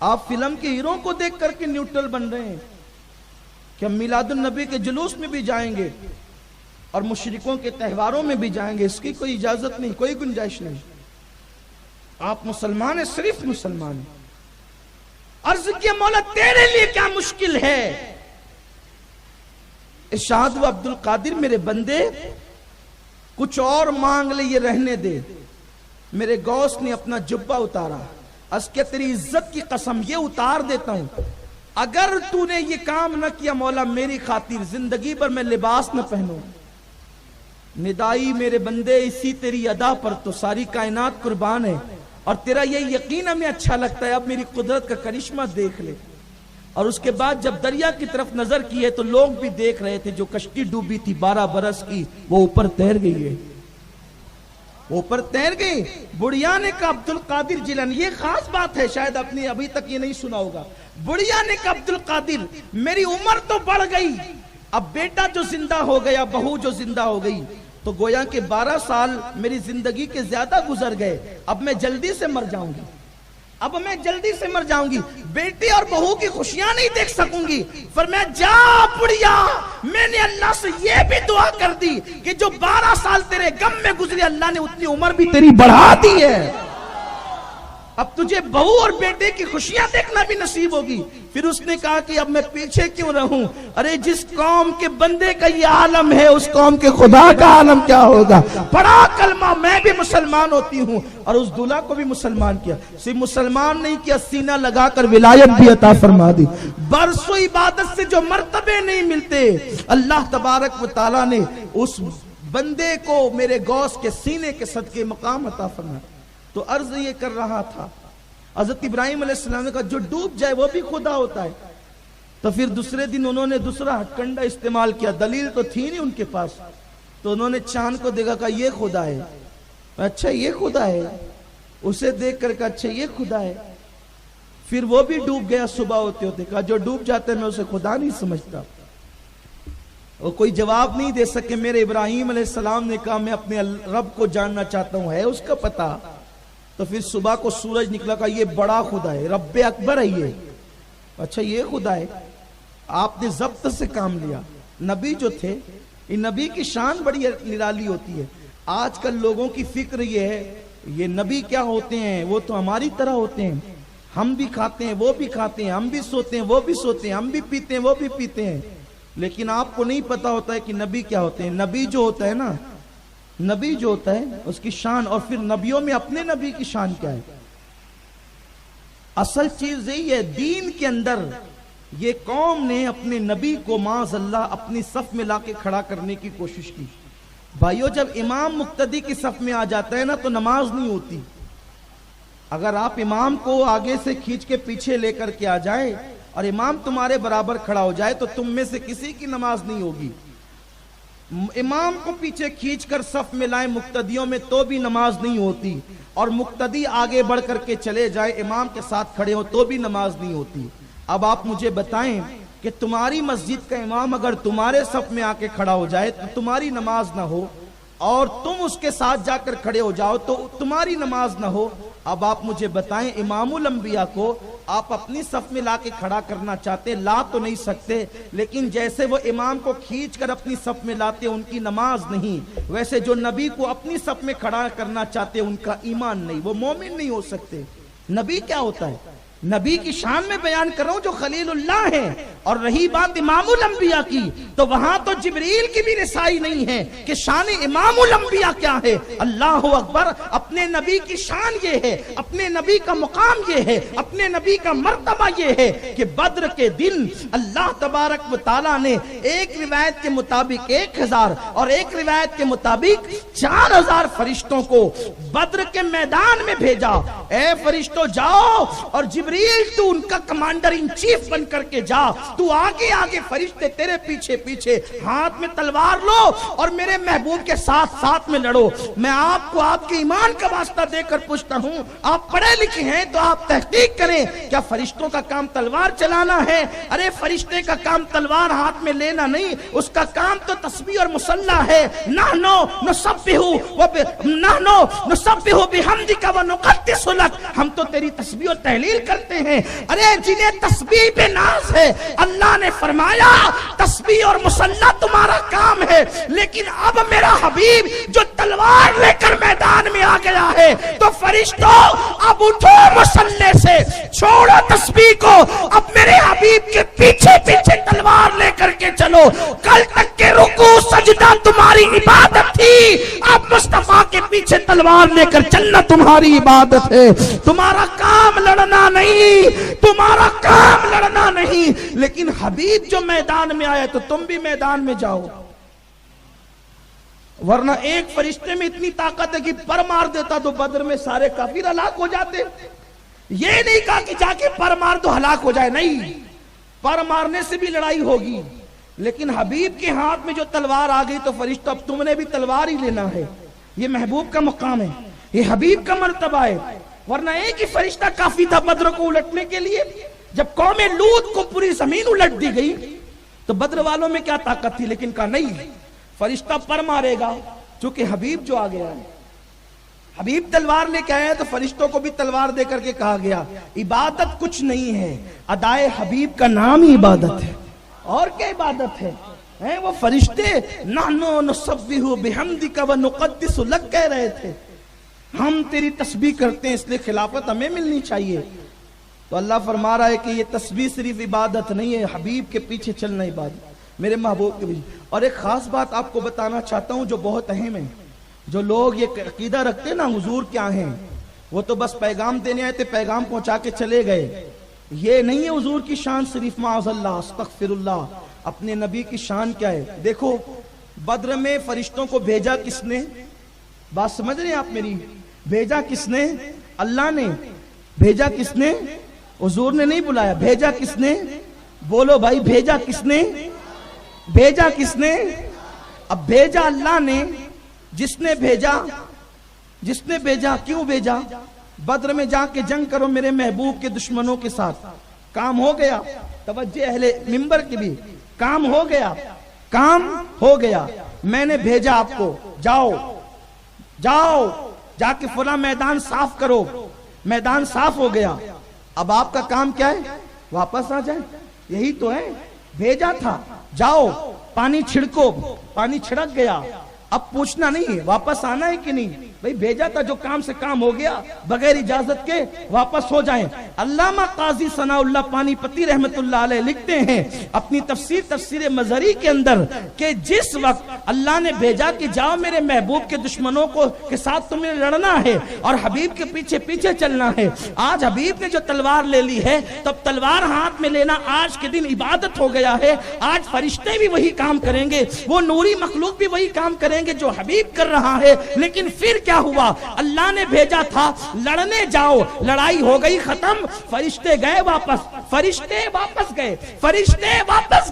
آپ فلم کے ہیرو کو دیکھ کر کے نیوٹرل بن رہے ہیں کہ ہم میلاد النبی کے جلوس میں بھی جائیں گے اور مشرکوں کے تہواروں میں بھی جائیں گے، اس کی کوئی اجازت نہیں، کوئی گنجائش نہیں۔ آپ مسلمان ہیں، صرف مسلمان ہیں۔ عرض کیا مولا تیرے لیے کیا مشکل ہے؟ ارشاد و عبد القادر میرے بندے کچھ اور مانگ لے، یہ رہنے دے۔ میرے غوث نے اپنا جبہ اتارا، اس کے تیری عزت کی قسم یہ اتار دیتا ہوں، اگر تو نے یہ کام نہ کیا مولا میری خاطر زندگی پر میں لباس نہ پہنوں۔ ندائی میرے بندے اسی تیری ادا پر تو ساری کائنات قربان ہے، اور تیرا یہ یقین ہمیں اچھا لگتا ہے، اب میری قدرت کا کرشمہ دیکھ لے۔ اور اس کے بعد جب دریا کی طرف نظر کی ہے تو لوگ بھی دیکھ رہے تھے، جو کشتی ڈوبی تھی 12 برس کی وہ اوپر تیر گئی ہے، اوپر تیر گئی۔ بڑھیا نے کہا عبد القادر جیلانی، یہ خاص بات ہے، شاید اپنی ابھی تک یہ نہیں سنا ہوگا۔ بڑھیا نے کہا عبد القادر میری عمر تو بڑھ گئی، اب بیٹا جو زندہ ہو گیا، بہو جو زندہ ہو گئی، تو گویا کہ 12 سال میری زندگی کے زیادہ گزر گئے، اب میں جلدی سے مر جاؤں گی، اب میں جلدی سے مر جاؤں گی، بیٹی اور بہو کی خوشیاں نہیں دیکھ سکوں گی۔ فرمایا جا بڑھیا، میں نے اللہ سے یہ بھی دعا کر دی کہ جو 12 سال تیرے غم میں گزری، اللہ نے اتنی عمر بھی تیری بڑھا دی ہے، اب تجھے بہو اور بیٹے کی خوشیاں دیکھنا بھی نصیب ہوگی۔ پھر اس نے کہا کہ اب میں پیچھے کیوں رہوں، ارے جس قوم کے بندے کا یہ عالم ہے اس قوم کے خدا کا عالم کیا ہوگا۔ پڑھا کلمہ، میں بھی مسلمان ہوتی ہوں، اور اس دلہا کو بھی مسلمان کیا، صرف مسلمان نہیں کیا، سینہ لگا کر ولایت بھی عطا فرما دی۔ برسوں عبادت سے جو مرتبے نہیں ملتے، اللہ تبارک و تعالیٰ نے اس بندے کو میرے غوث کے سینے کے صدقے مقام عطا فرما۔ تو عرض یہ کر رہا تھا، حضرت ابراہیم علیہ السلام نے کہا جو ڈوب جائے وہ بھی خدا ہوتا ہے، تو پھر دوسرے دن انہوں نے دوسرا ہتھکنڈا استعمال کیا، دلیل تو تھی نہیں ان کے پاس، تو انہوں نے چاند کو دیکھا کہ یہ خدا ہے، اچھا یہ خدا ہے، اسے دیکھ کر کہا اچھا یہ خدا ہے، پھر وہ بھی ڈوب گیا صبح ہوتے ہوتے، کہا جو ڈوب جاتا ہے میں اسے خدا نہیں سمجھتا۔ وہ کوئی جواب نہیں دے سکے۔ میرے ابراہیم علیہ السلام نے کہا میں اپنے رب کو جاننا چاہتا ہوں، ہے اس کا پتہ؟ تو پھر صبح کو سورج نکلا، کہا یہ بڑا خدا ہے، رب اکبر ہے یہ، اچھا یہ خدا ہے۔ آپ نے ضبط سے کام لیا۔ نبی جو تھے، یہ نبی کی شان بڑی نرالی ہوتی ہے۔ آج کل لوگوں کی فکر یہ ہے یہ نبی کیا ہوتے ہیں، وہ تو ہماری طرح ہوتے ہیں، ہم بھی کھاتے ہیں وہ بھی کھاتے ہیں، ہم بھی سوتے ہیں وہ بھی سوتے ہیں، ہم بھی پیتے ہیں وہ بھی پیتے ہیں، لیکن آپ کو نہیں پتا ہوتا ہے کہ نبی کیا ہوتے ہیں۔ نبی جو ہوتا ہے نا، نبی جو ہوتا ہے اس کی شان، اور پھر نبیوں میں اپنے نبی کی شان کیا ہے۔ اصل چیز یہی ہے، دین کے اندر یہ قوم نے اپنے نبی کو معاذ اللہ اپنی صف میں لا کے کھڑا کرنے کی کوشش کی۔ بھائیو جب امام مقتدی کی صف میں آ جاتا ہے نا تو نماز نہیں ہوتی۔ اگر آپ امام کو آگے سے کھینچ کے پیچھے لے کر کے آ جائے اور امام تمہارے برابر کھڑا ہو جائے تو تم میں سے کسی کی نماز نہیں ہوگی۔ امام کو پیچھے کھینچ کر صف میں لائیں مقتدیوں میں تو بھی نماز نہیں ہوتی، اور مقتدی آگے بڑھ کر کے چلے جائے امام کے ساتھ کھڑے ہو تو بھی نماز نہیں ہوتی۔ اب آپ مجھے بتائیں کہ تمہاری مسجد کا امام اگر تمہارے صف میں آ کے کھڑا ہو جائے تو تمہاری نماز نہ ہو، اور تم اس کے ساتھ جا کر کھڑے ہو جاؤ تو تمہاری نماز نہ ہو۔ اب آپ مجھے بتائیں امام الانبیاء کو آپ اپنی صف میں لا کے کھڑا کرنا چاہتے، لا تو نہیں سکتے، لیکن جیسے وہ امام کو کھینچ کر اپنی صف میں لاتے ان کی نماز نہیں، ویسے جو نبی کو اپنی صف میں کھڑا کرنا چاہتے ان کا ایمان نہیں، وہ مومن نہیں ہو سکتے۔ نبی کیا ہوتا ہے؟ نبی کی شان میں بیان کر رہا ہوں جو خلیل اللہ ہے۔ اور رہی بات امام الانبیاء کی تو وہاں تو جبریل کی بھی رسائی نہیں ہے کہ شان امام الانبیاء کیا ہے۔ اللہ اکبر، اپنے نبی کی شان یہ ہے، اپنے نبی کا مقام یہ ہے، اپنے نبی کا مرتبہ یہ ہے کہ بدر کے دن اللہ تبارک و تعالیٰ نے ایک روایت کے مطابق 1000 اور ایک روایت کے مطابق 4000 فرشتوں کو بدر کے میدان میں بھیجا۔ اے فرشتوں جاؤ، اور جبریل تو ان کا کمانڈر ان چیف بن کر کے جا، تو آگے آگے، فرشتے تیرے پیچھے پیچھے، ہاتھ میں تلوار لو اور میرے محبوب کے ساتھ ساتھ میں لڑو۔ میں آپ کو آپ کے ایمان کا واسطہ دے کر پوچھتا ہوں، آپ پڑھے لکھے ہیں تو آپ تحقیق کریں، کیا فرشتوں کا کام تلوار چلانا ہے؟ ارے فرشتے کا کام تلوار ہاتھ میں لینا نہیں، اس کا کام تو تسبیح اور مصلی ہے۔ نحنو نسبح بحمدک ونقدس لک، ہم تو تیری تسبیح اور تحلیل کرتے ہیں۔ ارے جنہیں تسبیح پہ ناز ہے، اللہ نے فرمایا تسبیح اور مصلی تمہارا کام ہے، لیکن اب میرا حبیب جو تلوار لے کر میدان میں آ گیا ہے تو فرشتوں اب اٹھو مصلی سے، چھوڑو تسبیح کو، اب میرے حبیب کے پیچھے پیچھے تلوار لے کر کے چلو۔ کل تک کے رکوع سجدہ تمہاری عبادت تھی، اب مصطفیٰ کے پیچھے تلوار لے کر چلنا تمہاری عبادت ہے۔ تمہارا کام لڑنا نہیں، تمہارا کام لڑنا نہیں، لیکن حبیب جو میدان میں آیا تو تم بھی میدان میں جاؤ۔ ورنہ ایک فرشتے میں اتنی طاقت ہے کہ پر مار دیتا تو بدر میں سارے کافر ہلاک ہو جاتے۔ یہ نہیں کہا کہ جا کے پر مار تو ہلاک ہو جائے، نہیں، پر مارنے سے بھی لڑائی ہوگی، لیکن حبیب کے ہاتھ میں جو تلوار آ گئی تو فرشتہ اب تم نے بھی تلوار ہی لینا ہے۔ یہ محبوب کا مقام ہے، یہ حبیب کا مرتبہ ہے۔ ورنہ ایک ہی فرشتہ کافی تھا بدر کو الٹنے کے لیے۔ جب قوم لوط کو پوری زمین الٹ دی گئی تو بدر والوں میں کیا طاقت تھی، لیکن کہا نہیں، فرشتہ پر مارے گا، چونکہ حبیب جو آ گیا ہے، حبیب تلوار لے کے آیا تو فرشتوں کو بھی تلوار دے کر کے کہا گیا عبادت کچھ نہیں ہے، ادائے حبیب کا نام ہی عبادت ہے۔ اور کیا عبادت ہے؟ وہ فرشتے نحنو نسبح بحمدک ونقدس لک کہہ رہے تھے، ہم تیری تسبیح کرتے ہیں اس لیے خلافت ہمیں ملنی چاہیے۔ تو اللہ فرما رہا ہے کہ یہ تسبیح صرف عبادت نہیں ہے، حبیب کے پیچھے چلنا عبادت، میرے محبوب کے پیچھے۔ اور ایک خاص بات آپ کو بتانا چاہتا ہوں جو بہت اہم ہے۔ جو لوگ یہ عقیدہ رکھتے نا حضور کیا ہیں، وہ تو بس پیغام دینے آئے تھے، پیغام پہنچا کے چلے گئے، یہ نہیں ہے حضور کی شان صرف، معاذ اللہ استغفر اللہ۔ اپنے نبی کی شان کیا ہے؟ دیکھو بدر میں فرشتوں کو بھیجا کس نے؟ بات سمجھ رہے ہیں آپ میری؟ بھیجا کس نے؟ اللہ نے۔ بھیجا کس نے؟ حضور نے نہیں بلایا، بھیجا کس نے؟ بولو بھائی بھیجا کس نے؟ بھیجا کس نے؟ اب بھیجا اللہ نے. جس نے بھیجا کیوں بھیجا؟ بدر میں جا کے جنگ کرو میرے محبوب کے دشمنوں کے ساتھ. کام ہو گیا. توجہ اہل منبر کی بھی. کام ہو گیا. کام ہو گیا. میں نے بھیجا آپ کو. جاؤ جا کے فلاں میدان صاف کرو. میدان صاف ہو گیا. اب آپ کا کام کیا ہے؟ واپس آ جائیں. یہی تو ہے. بھیجا تھا جاؤ پانی چھڑکو. پانی چھڑک گیا. اب پوچھنا نہیں ہے واپس آنا ہے کہ نہیں. بھئی بھیجا تھا, جو کام سے کام ہو گیا بغیر اجازت کے واپس ہو جائیں. علامہ قاضی ثناء اللہ پانی پتی رحمت اللہ علیہ لکھتے ہیں اپنی تفسیر مظہری کے اندر کہ جس وقت اللہ نے بھیجا کہ جاؤ میرے محبوب کے دشمنوں کے ساتھ تمہیں لڑنا ہے اور حبیب کے پیچھے پیچھے چلنا ہے. آج حبیب نے جو تلوار لے لی ہے تب تلوار ہاتھ میں لینا آج کے دن عبادت ہو گیا ہے. آج فرشتے بھی وہی کام کریں گے, وہ نوری مخلوق بھی وہی کام کریں گے جو حبیب کر رہا ہے. لیکن پھر کیا ہوا؟ اللہ نے بھیجا تھا لڑنے جاؤ, لڑائی ہو گئی ختم, فرشتے گئے واپس. فرشتے واپس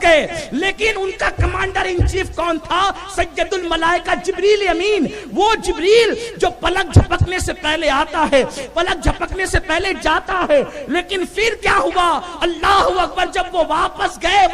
گئے. لیکن ان کا کمانڈر ان چیف کون تھا؟ سید الملائکہ جبریل امین. وہ جبریل جو پلک جھپکنے سے پہلے آتا ہے, پلک جھپکنے سے پہلے جاتا ہے. لیکن پھر کیا ہوا؟ اللہ اکبر, جب وہ واپس گئے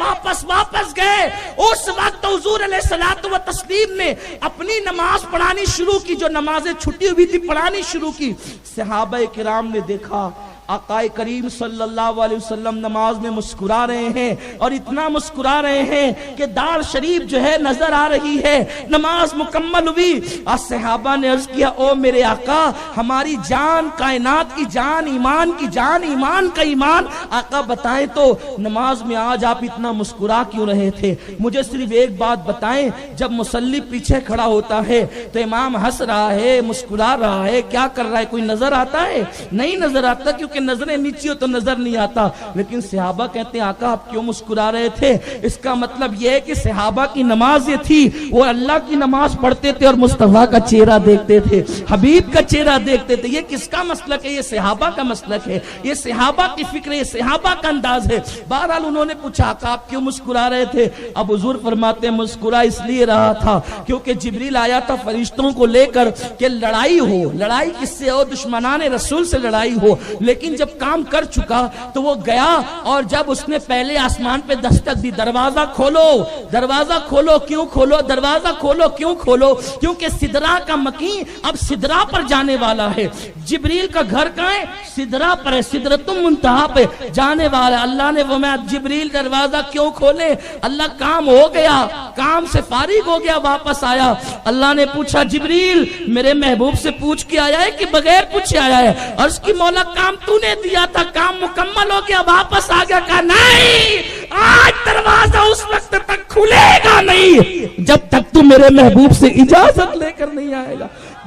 اس وقت حضور علیہ الصلوۃ والتسلیم نے اپنی نماز پڑھانی شروع کی. جو نمازیں چھٹی ہوئی تھی پڑھانی شروع کی. صحابہ کرام نے دیکھا آقا کریم صلی اللہ علیہ وسلم نماز میں مسکرا رہے ہیں, اور اتنا مسکرا رہے ہیں کہ دار شریف جو ہے نظر آ رہی ہے. نماز مکمل ہوئی اور صحابہ نے عرض کیا او میرے آقا, ہماری جان کائنات کی جان, ایمان کی جان, ایمان کا ایمان, آقا بتائیں تو نماز میں آج آپ اتنا مسکرا کیوں رہے تھے؟ مجھے صرف ایک بات بتائیں, جب مصلی پیچھے کھڑا ہوتا ہے تو امام ہنس رہا ہے, مسکرا رہا ہے, کیا کر رہا ہے؟ کوئی نظر آتا ہے؟ نہیں نظر آتا, کیونکہ نظریں نیچی ہو تو نظر نہیں آتا. لیکن صحابہ کہتے ہیں آقا آپ کیوں مسکرا رہے تھے؟ اس کا مطلب یہ ہے کہ صحابہ کی نماز یہ تھی, وہ اللہ کی نماز پڑھتے تھے اور مصطفیٰ کا چہرہ دیکھتے تھے, حبیب کا چہرہ دیکھتے تھے. یہ کس کا مسلک ہے؟ یہ صحابہ کا مسلک ہے, یہ صحابہ کی فکر ہے, یہ صحابہ کا انداز ہے. بہرحال انہوں نے پوچھا آقا آپ کیوں مسکرا رہے تھے؟ اب حضور فرماتے ہیں مسکرا اس لیے رہا تھا کیونکہ جبریل آیا تھا فرشتوں کو لے کر کہ لڑائی ہو. لڑائی کس سے ہو؟ دشمنان رسول سے لڑائی ہو. لیکن جب کام کر چکا تو وہ گیا, اور جب اس نے پہلے آسمان پہ دستک دی, دروازہ کھولو, دروازہ کھولو. کیوں کھولو دروازہ؟ کھولو کیوں کھولو؟ کیونکہ سدرا کا مکین اب سدرا پر جانے والا ہے. جبریل کا گھر کہاں ہے؟ سدرا پر ہے, سدرۃ المنتہا پہ جانے والا. اللہ نے فرمایا جبریل دروازہ کیوں کھولے؟ اللہ کام ہو گیا, کام سے فارغ ہو گیا, واپس آیا. اللہ نے پوچھا جبریل میرے محبوب سے پوچھ کے آیا ہے کہ بغیر پوچھے آیا ہے؟ عرض کی مولا کام تو نے دیا تھا, کام مکمل ہو گیا, واپس آ گیا. کہا نہیں, آج دروازہ اس وقت تک کھلے گا نہیں جب تک تو میرے محبوب سے اجازت لے کر نہیں آئے گا.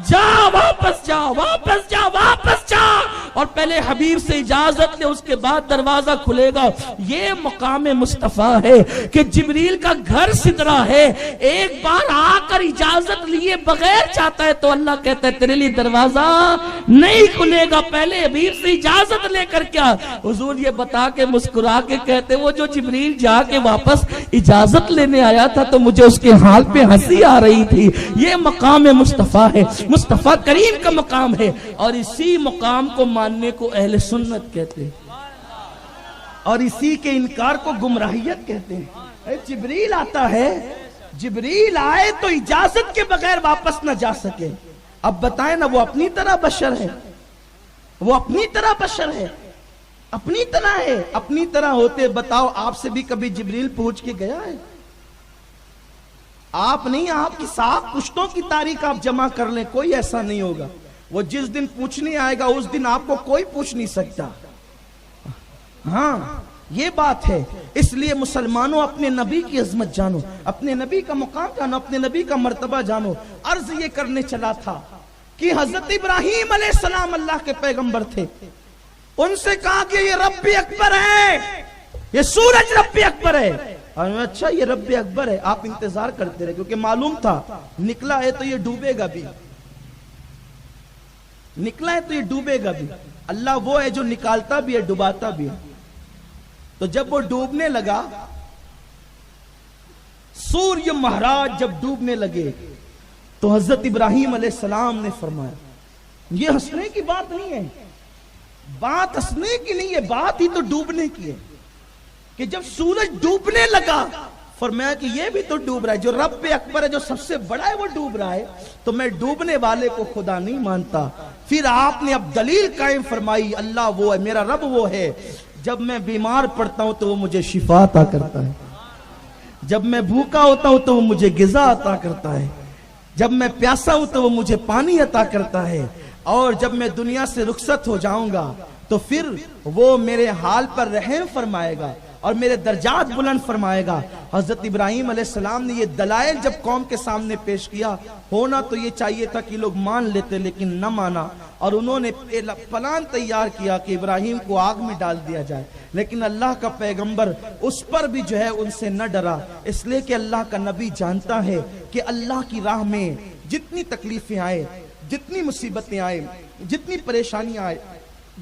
جا واپس جا, واپس جا, واپس جا, اور پہلے حبیب سے اجازت لے, اس کے بعد دروازہ کھلے گا. یہ مقام مصطفیٰ ہے کہ جبریل کا گھر سدرا ہے, ایک بار آ کر اجازت لیے بغیر چاہتا ہے تو اللہ کہتا ہے تیرے لیے دروازہ نہیں کھلے گا, پہلے حبیب سے اجازت لے کر. کیا حضور یہ بتا کے مسکرا کے کہتے وہ جو جبریل جا کے واپس اجازت لینے آیا تھا تو مجھے اس کے حال پہ ہنسی آ رہی تھی. یہ مقام مصطفیٰ ہے, مصطفیٰ کریم کا مقام ہے, اور اسی مقام کو ماننے کو اہل سنت کہتے ہیں, اور اسی کے انکار کو گمراہیت کہتے ہیں. جبریل آتا ہے, جبریل آئے تو اجازت کے بغیر واپس نہ جا سکے. اب بتائیں نا, وہ اپنی طرح بشر ہے, وہ اپنی طرح بشر ہے, اپنی طرح ہے. اپنی طرح ہوتے بتاؤ آپ سے بھی کبھی جبریل پوچھ کے گیا ہے؟ آپ نہیں, آپ کی صاحب پشتوں کی تاریخ آپ جمع کر لیں, کوئی ایسا نہیں ہوگا. وہ جس دن پوچھنے آئے گا اس دن آپ کو کوئی پوچھ نہیں سکتا. ہاں یہ بات ہے. اس لیے مسلمانوں اپنے نبی کی عظمت جانو, اپنے نبی کا مقام جانو, اپنے نبی کا مرتبہ جانو. عرض یہ کرنے چلا تھا کہ حضرت ابراہیم علیہ السلام اللہ کے پیغمبر تھے. ان سے کہا کہ یہ رب اکبر ہے, یہ سورج رب اکبر ہے. اچھا یہ رب اکبر ہے, آپ انتظار کرتے رہے کیونکہ معلوم تھا نکلا ہے تو یہ ڈوبے گا بھی, نکلا ہے تو یہ ڈوبے گا بھی. اللہ وہ ہے جو نکالتا بھی ہے ڈوباتا بھی ہے. تو جب وہ ڈوبنے لگا، سوریہ مہراج جب ڈوبنے لگے تو حضرت ابراہیم علیہ السلام نے فرمایا، یہ ہنسنے کی بات نہیں ہے، بات ہنسنے کی نہیں ہے، بات ہی تو ڈوبنے کی ہے، کہ جب سورج ڈوبنے لگا فرمایا کہ یہ بھی تو ڈوب رہا ہے، جو رب اکبر ہے، جو سب سے بڑا ہے، وہ ڈوب رہا ہے، تو میں ڈوبنے والے کو خدا نہیں مانتا۔ پھر آپ نے اب دلیل قائم فرمائی، اللہ وہ ہے، میرا رب وہ ہے، جب میں بیمار پڑتا ہوں تو وہ مجھے شفا عطا کرتا ہے، جب میں بھوکا ہوتا ہوں تو وہ مجھے غذا عطا کرتا ہے، جب میں پیاسا ہوں تو وہ مجھے پانی عطا کرتا ہے، اور جب میں دنیا سے رخصت ہو جاؤں گا تو پھر وہ میرے حال پر رحم فرمائے گا اور میرے درجات بلند فرمائے گا۔ حضرت ابراہیم علیہ السلام نے یہ دلائل جب قوم کے سامنے پیش کیا، ہونا تو یہ چاہیے تھا کہ لوگ مان لیتے، لیکن نہ مانا، اور انہوں نے پلان تیار کیا کہ ابراہیم کو آگ میں ڈال دیا جائے، لیکن اللہ کا پیغمبر اس پر بھی جو ہے ان سے نہ ڈرا، اس لیے کہ اللہ کا نبی جانتا ہے کہ اللہ کی راہ میں جتنی تکلیفیں آئے، جتنی مصیبتیں آئے، جتنی پریشانیاں آئے،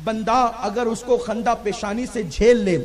بندہ اگر اس کو خندہ پیشانی سے جھیل لے،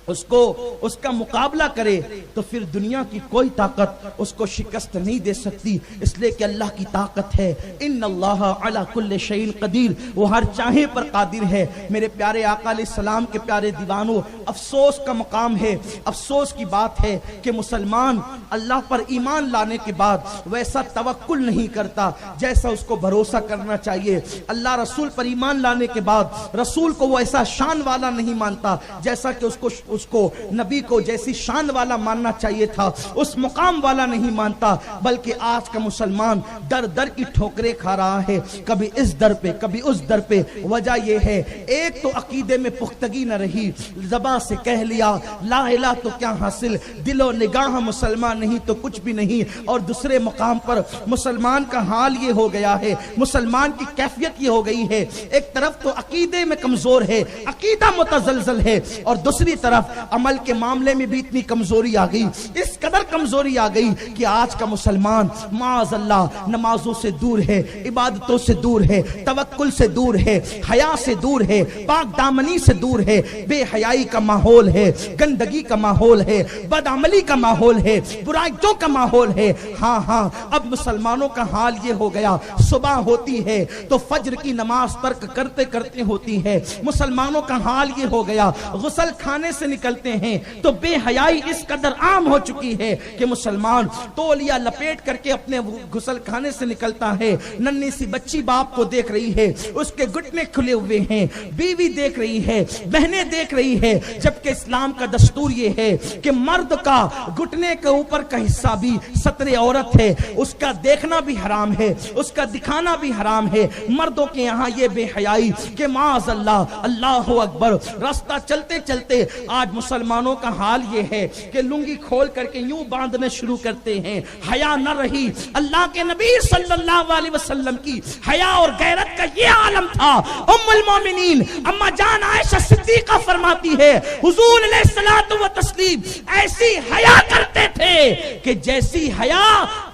اس کا مقابلہ کرے، تو پھر دنیا کی کوئی طاقت اس کو شکست نہیں دے سکتی، اس لیے کہ اللہ کی طاقت ہے، ان اللہ علی کل شیء قدیر، وہ ہر چاہے پر قادر ہے۔ میرے پیارے آقا علیہ السلام کے پیارے دیوانوں، افسوس کا مقام ہے، افسوس کی بات ہے کہ مسلمان اللہ پر ایمان لانے کے بعد ویسا توکل نہیں کرتا جیسا اس کو بھروسہ کرنا چاہیے، اللہ رسول پر ایمان لانے کے بعد رسول کو وہ ایسا شان والا نہیں مانتا جیسا کہ اس کو نبی کو جیسی شان والا ماننا چاہیے تھا، اس مقام والا نہیں مانتا، بلکہ آج کا مسلمان در در کی ٹھوکریں کھا رہا ہے، کبھی اس در پہ کبھی اس در پہ۔ وجہ یہ ہے، ایک تو عقیدے میں پختگی نہ رہی، زبان سے کہہ لیا لا الہ تو کیا حاصل، دل و نگاہ مسلمان نہیں تو کچھ بھی نہیں، اور دوسرے مقام پر مسلمان کا حال یہ ہو گیا ہے، مسلمان کی کیفیت یہ ہو گئی ہے، ایک طرف تو عقیدے میں کمزور ہے، عقیدہ متزلزل ہے، اور دوسری طرف عمل کے معاملے میں بھی اتنی کمزوری آ گئی، اس قدر کمزوری آ گئی کہ آج کا مسلمان معاذ اللہ نمازوں سے دور ہے، عبادتوں سے دور ہے، توکل سے دور ہے، حیا سے دور ہے، پاک دامنی سے دور ہے، بے حیائی کا ماحول ہے، گندگی کا ماحول ہے، بدعملی کا ماحول ہے، برائیوں کا ماحول ہے۔ ہاں اب مسلمانوں کا حال یہ ہو گیا، صبح ہوتی ہے تو فجر کی نماز ترک کرتے کرتے ہوتی ہے، مسلمانوں کا حال یہ ہو گیا، غسل کھانے سے نکلتے ہیں تو بے حیائی اس قدر عام ہو چکی ہے کہ مسلمان تولیہ لپیٹ کر کے اپنے غسل کھانے سے نکلتا ہے، ننھی سی بچی باپ کو دیکھ رہی ہے، اس کے گھٹنے کھلے ہوئے ہیں، بیوی دیکھ رہی ہے، بہنیں دیکھ رہی ہے، جبکہ اسلام کا دستور یہ ہے کہ مرد کا گھٹنے کے اوپر کا حصہ بھی ستر عورت ہے، اس کا دیکھنا بھی حرام ہے، اس کا دکھانا بھی حرام ہے۔ مردوں کے یہاں یہ بے حیائی کہ معاذ اللہ، اللہ اکبر، راستہ چلتے چلتے آج مسلمانوں کا حال یہ ہے کہ لنگی کھول کر کے یوں باندھنے شروع کرتے ہیں، حیا نہ رہی۔ اللہ کے نبی صلی اللہ علیہ وسلم کی حیا اور غیرت کا یہ عالم تھا۔ ام المومنین اما جان عائشہ صدیقہ فرماتی ہے حضور علیہ الصلوۃ والتسلیم ایسی حیا کرتے تھے کہ جیسی حیا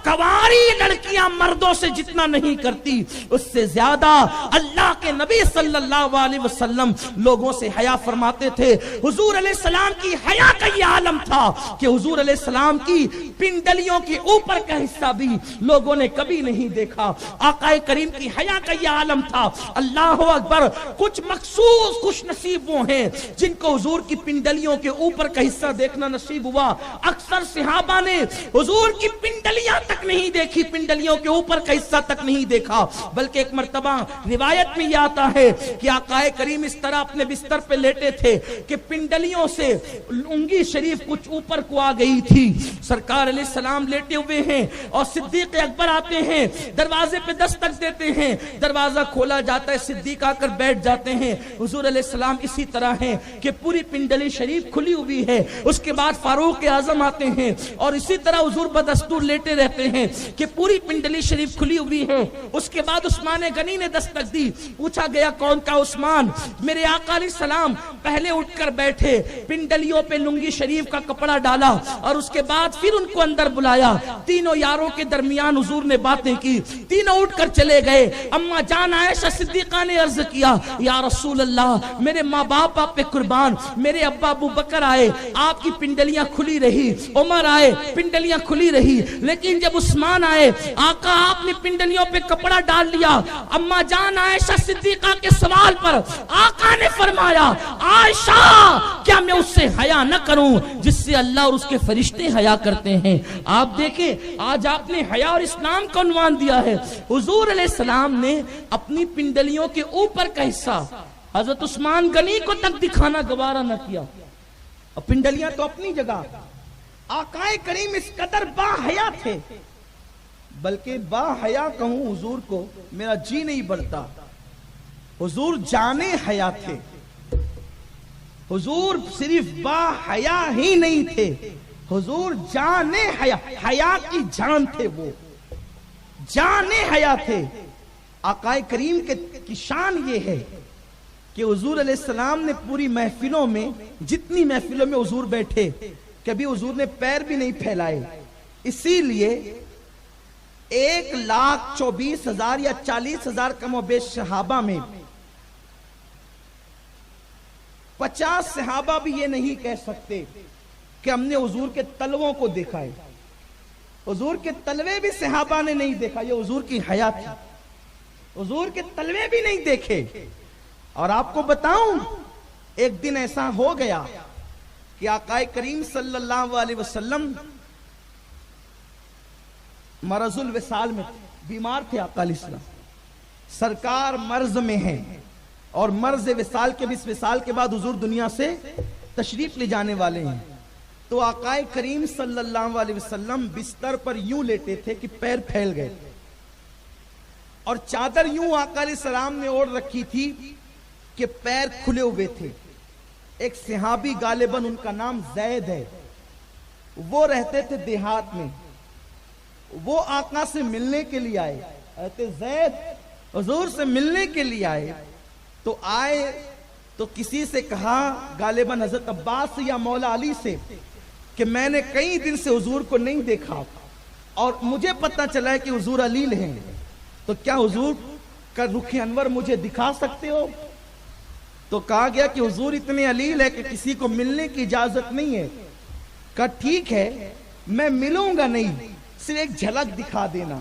کواری لڑکیاں مردوں سے جتنا نہیں کرتی، اس سے زیادہ اللہ کے نبی صلی اللہ علیہ وسلم لوگوں سے حیا فرماتے تھے۔ حضور علیہ السلام کی حیا کا یہ عالم تھا کہ حضور علیہ السلام کی پنڈلیوں کے اوپر کا حصہ بھی لوگوں نے کبھی نہیں دیکھا۔ آقا کریم کی حیا کا یہ عالم تھا۔ اللہ اکبر، کچھ مخصوص خوش نصیب وہ ہیں جن کو حضور کی پنڈلیوں کے اوپر کا حصہ دیکھنا نصیب ہوا۔ اکثر صحابہ نے حضور کی پنڈلیاں تک نہیں دیکھی، پنڈلیوں کے اوپر کا حصہ تک نہیں دیکھا، بلکہ ایک مرتبہ روایت میں یہ آتا ہے کہ آقا کریم اس طرح اپنے بستر پہ لیٹے تھے کہ پنڈلیوں سے انگلی شریف کچھ اوپر کو آ گئی تھی۔ سرکار علیہ السلام لیٹے ہوئے ہیں اور صدیق اکبر آتے ہیں، دروازے پہ دستک دیتے ہیں، دروازہ کھولا جاتا ہے، صدیق آ کر بیٹھ جاتے ہیں۔ حضور علیہ السلام اسی طرح ہیں کہ پوری پنڈلی شریف کھلی ہوئی ہے۔ اس کے بعد فاروق اعظم آتے ہیں اور اسی طرح حضور بدستور لیٹے رہتے ہیں کہ پوری پنڈلی شریف کھلی ہوئی ہے۔ اس کے بعد عثمان غنی نے دستک دی، پوچھا گیا کون کا عثمان؟ میرے آقا علیہ السلام پہلے اٹھ کر بیٹھے، پنڈلیوں پہ لنگی شریف کا کپڑا ڈالا اور اس کے بعد پھر ان کو کو اندر بلایا، تینوں یاروں کے درمیان حضور نے باتیں کی، تینوں اٹھ کر چلے گئے۔ اما جان عائشہ صدیقہ نے عرض کیا یا رسول اللہ میرے ماں باپ آپ پہ قربان، میرے ابا ابو بکر آئے آپ کی پنڈلیاں کھلی رہی، عمر آئے پنڈلیاں کھلی رہی، لیکن جب عثمان آئے آقا آپ نے پنڈلیوں پہ کپڑا ڈال لیا۔ اما جان عائشہ صدیقہ کے سوال پر آقا نے فرمایا عائشہ کیا میں اس سے حیا نہ کروں جس سے اللہ اور اس کے فرشتے حیا کرتے ہیں؟ آپ دیکھیں آج آپ نے حیا اور اسلام کا عنوان دیا ہے۔ حضور علیہ السلام نے اپنی پنڈلیوں کے اوپر کا حصہ حضرت عثمان غنی کو تک دکھانا گوارا نہ کیا، اور پنڈلیاں تو اپنی جگہ۔ آقائے کریم اس قدر با حیا تھے، بلکہ با حیا کہوں حضور کو میرا جی نہیں بڑھتا، حضور جانے حیا تھے۔ حضور صرف با حیا ہی نہیں تھے، حضور جانے حیا، حیا کی جان تھے، وہ جانے حیا تھے۔ آقائے کریم کی شان یہ ہے کہ حضور علیہ السلام نے پوری محفلوں میں، جتنی محفلوں میں حضور بیٹھے، کبھی حضور نے پیر بھی نہیں پھیلائے۔ اسی لیے 1,24,000 یا 40,000 کم و بیش صحابہ میں 50 صحابہ بھی یہ نہیں کہہ سکتے کہ ہم نے حضور کے تلووں کو دیکھا ہے۔ حضور کے تلوے بھی صحابہ نے نہیں دیکھا، یہ حضور کی حیا تھی، حضور کے تلوے بھی نہیں دیکھے۔ اور آپ کو بتاؤں ایک دن ایسا ہو گیا کہ آقا کریم صلی اللہ علیہ وسلم مرض الوصال میں تھے، بیمار تھے آقا علیہ السلام، سرکار مرض میں ہیں، اور مرض وصال کے 20 وصال کے بعد حضور دنیا سے تشریف لے جانے والے ہیں۔ تو آقا کریم صلی اللہ علیہ وسلم بستر پر یوں لیٹے تھے کہ پیر پھیل گئے، اور چادر یوں آقا علیہ السلام نے اوڑھ رکھی تھی کہ پیر کھلے ہوئے تھے۔ ایک صحابی غالباً ان کا نام زید ہے، وہ رہتے تھے دیہات میں، وہ آقا سے ملنے کے لیے آئے، کہتے زید حضور سے ملنے کے لیے آئے۔ تو آئے تو کسی سے کہا، غالباً حضرت عباس سے یا مولا علی سے، کہ میں نے کئی دن سے حضور کو نہیں دیکھا اور مجھے پتہ چلا ہے کہ حضور علیل ہیں، تو کیا حضور کا رخ انور مجھے دکھا سکتے ہو؟ تو کہا گیا کہ حضور اتنے علیل ہے کہ کسی کو ملنے کی اجازت نہیں ہے۔ کہا ٹھیک ہے میں ملوں گا نہیں، صرف ایک جھلک دکھا دینا۔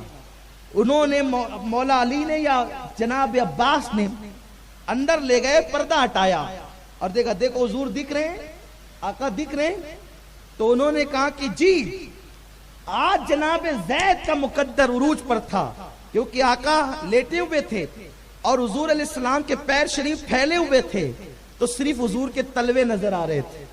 انہوں نے مولا علی نے یا جناب عباس نے اندر لے گئے، پردہ ہٹایا اور دیکھا، دیکھو حضور دکھ رہے ہیں، آقا دکھ رہے ہیں۔ تو انہوں نے کہا کہ جی آج جناب زید کا مقدر عروج پر تھا، کیونکہ آقا لیٹے ہوئے تھے اور حضور علیہ السلام کے پیر شریف پھیلے ہوئے تھے، تو صرف حضور کے تلوے نظر آ رہے تھے،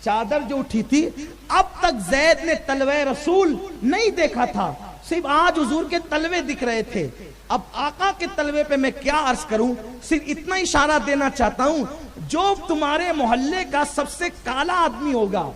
چادر جو اٹھی تھی۔ اب تک زید نے تلوے رسول نہیں دیکھا تھا، صرف آج حضور کے تلوے دکھ رہے تھے۔ اب آقا کے تلوے پہ میں کیا عرض کروں، صرف اتنا اشارہ دینا چاہتا ہوں، جو تمہارے محلے کا سب سے کالا آدمی ہوگا،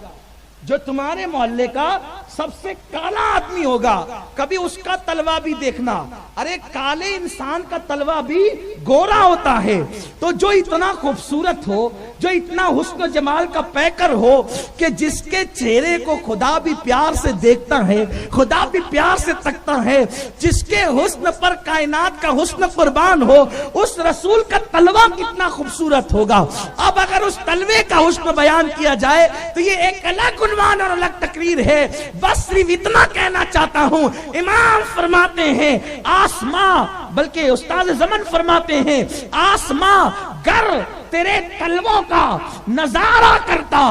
جو تمہارے محلے کا سب سے کالا آدمی ہوگا، کبھی اس کا تلوہ بھی دیکھنا۔ ارے کالے انسان کا تلوہ بھی گورا ہوتا ہے، تو جو اتنا خوبصورت ہو، جو اتنا حسن و جمال کا پیکر ہو کہ جس کے چہرے کو خدا بھی پیار سے دیکھتا ہے، خدا بھی پیار سے تکتا ہے، جس کے حسن پر کائنات کا حسن قربان ہو، اس رسول کا تلوہ کتنا خوبصورت ہوگا۔ اب اگر اس تلوے کا حسن بیان کیا جائے تو یہ ایک الگ عنوان اور الگ تقریر ہے۔ بس صرف اتنا کہنا چاہتا ہوں، امام فرماتے ہیں آسماں، بلکہ استاد زمن فرماتے ہیں آسماں گر تیرے تلووں کا نظارہ کرتا،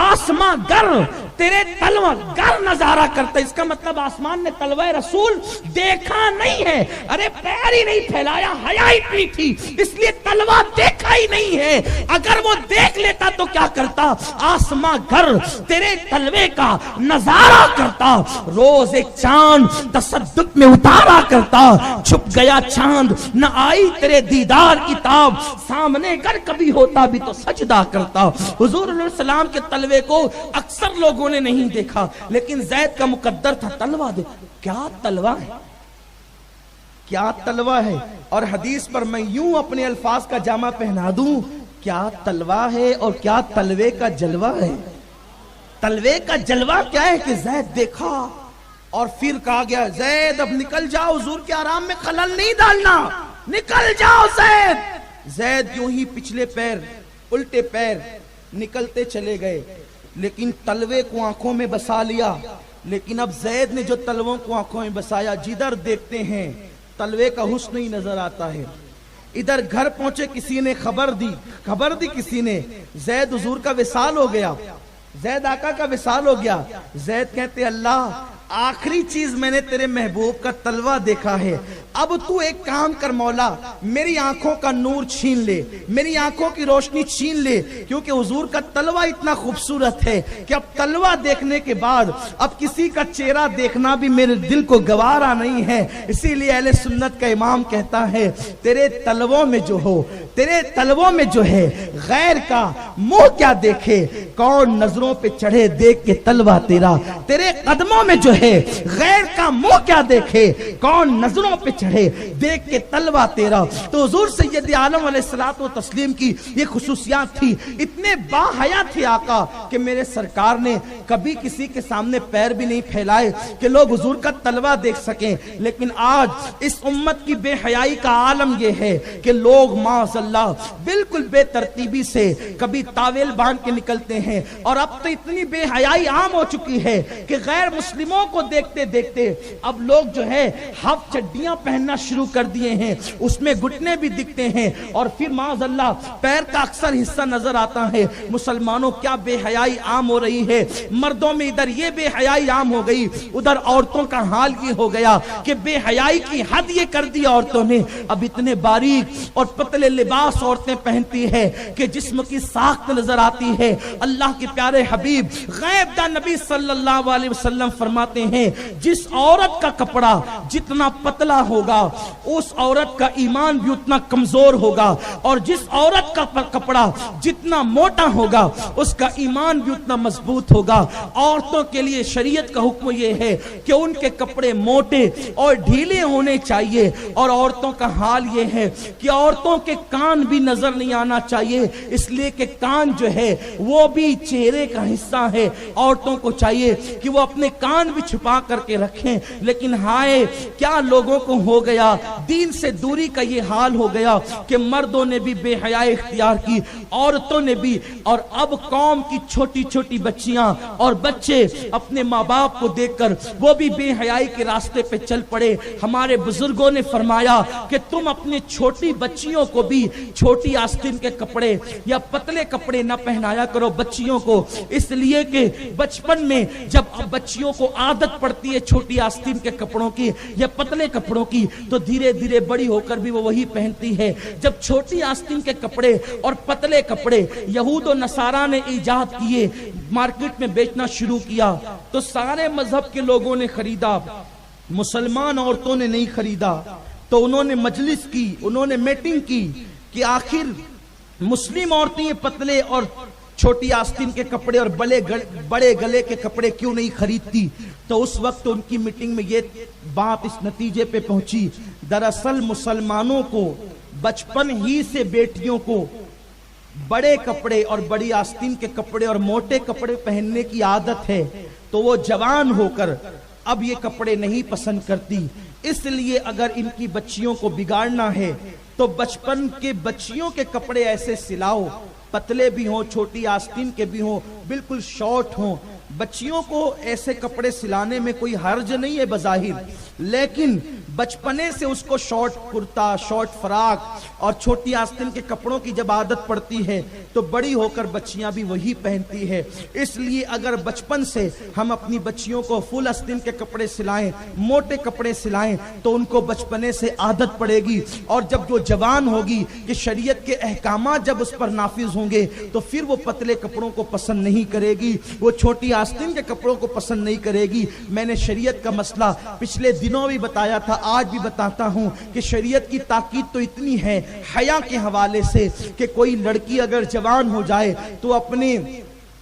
آسماں گر تیرے تلوہ گر نظارہ کرتا، اس کا مطلب آسمان نے تلوہ رسول دیکھا نہیں ہے۔ ارے پیر ہی نہیں پھیلایا، حیا اتنی تھی اس لیے تلوہ دیکھا ہی نہیں ہے۔ اگر وہ دیکھ لیتا تو کیا کرتا؟ آسمان گر تیرے تلوے کا نظارہ کرتا، روز ایک چاند تصدق میں اتارا کرتا، چھپ گیا چاند نہ آئی تیرے دیدار کی تاب، سامنے گر کبھی ہوتا بھی تو سجدہ کرتا۔ حضور علیہ السلام کے تلوے کو اکثر لوگوں نے نہیں دیکھا، لیکن زید کا مقدر تھا تلوہ دے۔ کیا تلوہ ہے، کیا تلوہ ہے۔ اور حدیث پر میں یوں اپنے الفاظ کا جامہ پہنا دوں، کیا تلوہ ہے اور کیا تلوے کا جلوہ ہے۔ تلوے کا جلوہ کیا ہے کہ زید دیکھا اور پھر کہا گیا زید اب نکل جاؤ، حضور کے آرام میں خلل نہیں ڈالنا، نکل جاؤ زید۔ زید یوں ہی پچھلے پیر الٹے پیر نکلتے چلے گئے، لیکن تلوے کو آنکھوں میں بسا لیا۔ لیکن اب زید نے جو تلووں کو آنکھوں میں بسایا، جدھر دیکھتے ہیں تلوے کا حسن ہی نظر آتا ہے۔ ادھر گھر پہنچے، کسی نے خبر دی کسی نے، زید حضور کا وصال ہو گیا، زید آقا کا وصال ہو گیا۔ زید کہتے اللہ آخری چیز میں نے تیرے محبوب کا تلوہ دیکھا ہے، اب تو ایک کام کر مولا، میری آنکھوں کا نور چھین لے، میری آنکھوں کی روشنی چھین لے، کیونکہ حضور کا تلوہ اتنا خوبصورت ہے کہ اب تلوہ دیکھنے کے بعد اب کسی کا چہرہ دیکھنا بھی میرے دل کو گوارا نہیں ہے۔ اسی لیے اہل سنت کا امام کہتا ہے تیرے تلووں میں جو ہو، تیرے تلووں میں جو ہے غیر کا منہ کیا دیکھے، کون نظروں پہ چڑھے دیکھ کے تلوہ تیرا، تیرے قدموں میں جو ہے غیر کا منہ کیا دیکھے، کون نظروں پہ چڑھے دیکھ کے تلوہ تیرا۔ تو حضور سید عالم علیہ الصلوۃ والتسلیم کی یہ خصوصیات تھی، اتنے باحیا تھے آقا کہ میرے سرکار نے کبھی کسی کے سامنے پیر بھی نہیں پھیلائے کہ لوگ حضور کا تلوہ دیکھ سکیں۔ لیکن آج اس امت کی بے حیائی کا عالم یہ ہے کہ لوگ معاذ اللہ بالکل بے ترتیبی سے کبھی تاویل باندھ کے نکلتے ہیں، اور اب تو اتنی بے حیائی عام ہو چکی ہے کہ غیر مسلموں کو دیکھتے دیکھتے اب لوگ جو ہے ہاف چڈیاں پہننا شروع کر دیے ہیں، اس میں گھٹنے بھی دکھتے ہیں، اور پھر معاذ اللہ پیر کا اکثر حصہ نظر آتا ہے۔ مسلمانوں کیا بے حیائی عام ہو رہی ہے، مردوں میں ادھر یہ بے حیائی عام ہو گئی، ادھر عورتوں کا حال یہ ہو گیا کہ بے حیائی کی حد یہ کر دی عورتوں نے، اب اتنے باریک اور پتلے لباس عورتیں پہنتی ہے کہ جسم کی ساخت نظر آتی ہے۔ اللہ کے پیارے حبیب غیب دا نبی صلی اللہ علیہ وسلم فرماتے ہیں جس عورت کا کپڑا جتنا پتلا ہوگا اس عورت کا ایمان بھی اتنا کمزور ہوگا، اور جس عورت کا کپڑا جتنا موٹا ہوگا اس کا ایمان بھی اتنا مضبوط ہوگا۔ عورتوں کے لیے شریعت کا حکم یہ ہے کہ ان کے کپڑے موٹے اور ڈھیلے ہونے چاہیے، اور عورتوں کا حال یہ ہے کہ عورتوں کے کان بھی نظر نہیں آنا چاہیے، اس لیے کہ کان جو ہے وہ بھی چہرے کا حصہ ہے۔ عورتوں کو چاہیے کہ وہ اپنے کان بھی چھپا کر کے رکھیں، لیکن ہائے کیا لوگوں کو ہو گیا، دین سے دوری کا یہ حال ہو گیا کہ مردوں نے بھی بے حیائی اختیار کی، عورتوں نے بھی، اور اب قوم کی چھوٹی چھوٹی بچیاں اور بچے اپنے ماں باپ کو دیکھ کر وہ بھی بے حیائی کے راستے پہ چل پڑے۔ ہمارے بزرگوں نے فرمایا کہ تم اپنے چھوٹی بچیوں کو بھی چھوٹی آستین کے کپڑے یا پتلے کپڑے نہ پہنایا کرو بچیوں کو، اس لیے کہ بچپن میں جب بچیوں کو عادت پڑتی ہے چھوٹی آستین کے کپڑوں کی یا پتلے کپڑوں کی تو دھیرے دھیرے بڑی ہو کر بھی وہ وہی پہنتی ہے۔ جب چھوٹی آستین کے کپڑے اور پتلے کپڑے یہود و نصارہ نے ایجاد کیے، مارکیٹ میں بیچنا شروع کیا تو سارے مذہب کے لوگوں نے خریدا، مسلمان عورتوں نے نہیں خریدا۔ تو انہوں نے مجلس کی، انہوں نے میٹنگ کی کہ آخر مسلم عورتیں یہ پتلے اور چھوٹی آستین کے کپڑے اور بڑے گلے کے کپڑے کیوں نہیں خریدتی۔ تو اس وقت ان کی میٹنگ میں یہ بات اس نتیجے پہ پہنچی، دراصل مسلمانوں کو بچپن ہی سے بیٹیوں کو بڑے کپڑے اور بڑی آستین کے کپڑے اور موٹے کپڑے پہننے کی عادت ہے، تو وہ جوان ہو کر اب یہ کپڑے نہیں پسند کرتی۔ اس لیے اگر ان کی بچیوں کو بگاڑنا ہے تو بچپن کے بچیوں کے کپڑے ایسے سلاؤ، پتلے بھی ہوں، چھوٹی آستین کے بھی ہوں، بالکل شارٹ ہوں۔ بچیوں کو ایسے کپڑے سلانے میں کوئی حرج نہیں ہے بظاہر، لیکن بچپنے سے اس کو شارٹ کرتا، شارٹ فراق اور چھوٹی آستین کے کپڑوں کی جب عادت پڑتی ہے تو بڑی ہو کر بچیاں بھی وہی پہنتی ہے۔ اس لیے اگر بچپن سے ہم اپنی بچیوں کو فل آستین کے کپڑے سلائیں، موٹے کپڑے سلائیں تو ان کو بچپنے سے عادت پڑے گی، اور جب وہ جوان ہوگی کہ شریعت کے احکامات جب اس پر نافذ ہوں گے تو پھر وہ پتلے کپڑوں کو پسند نہیں کرے گی، وہ چھوٹی آستین کے کپڑوں کو پسند نہیں کرے گی۔ میں نے شریعت کا مسئلہ پچھلے دنوں بھی بتایا تھا، آج بھی بتاتا ہوں کہ شریعت کی تاکید تو اتنی ہے حیا کے حوالے سے کہ کوئی لڑکی اگر جوان ہو جائے تو اپنے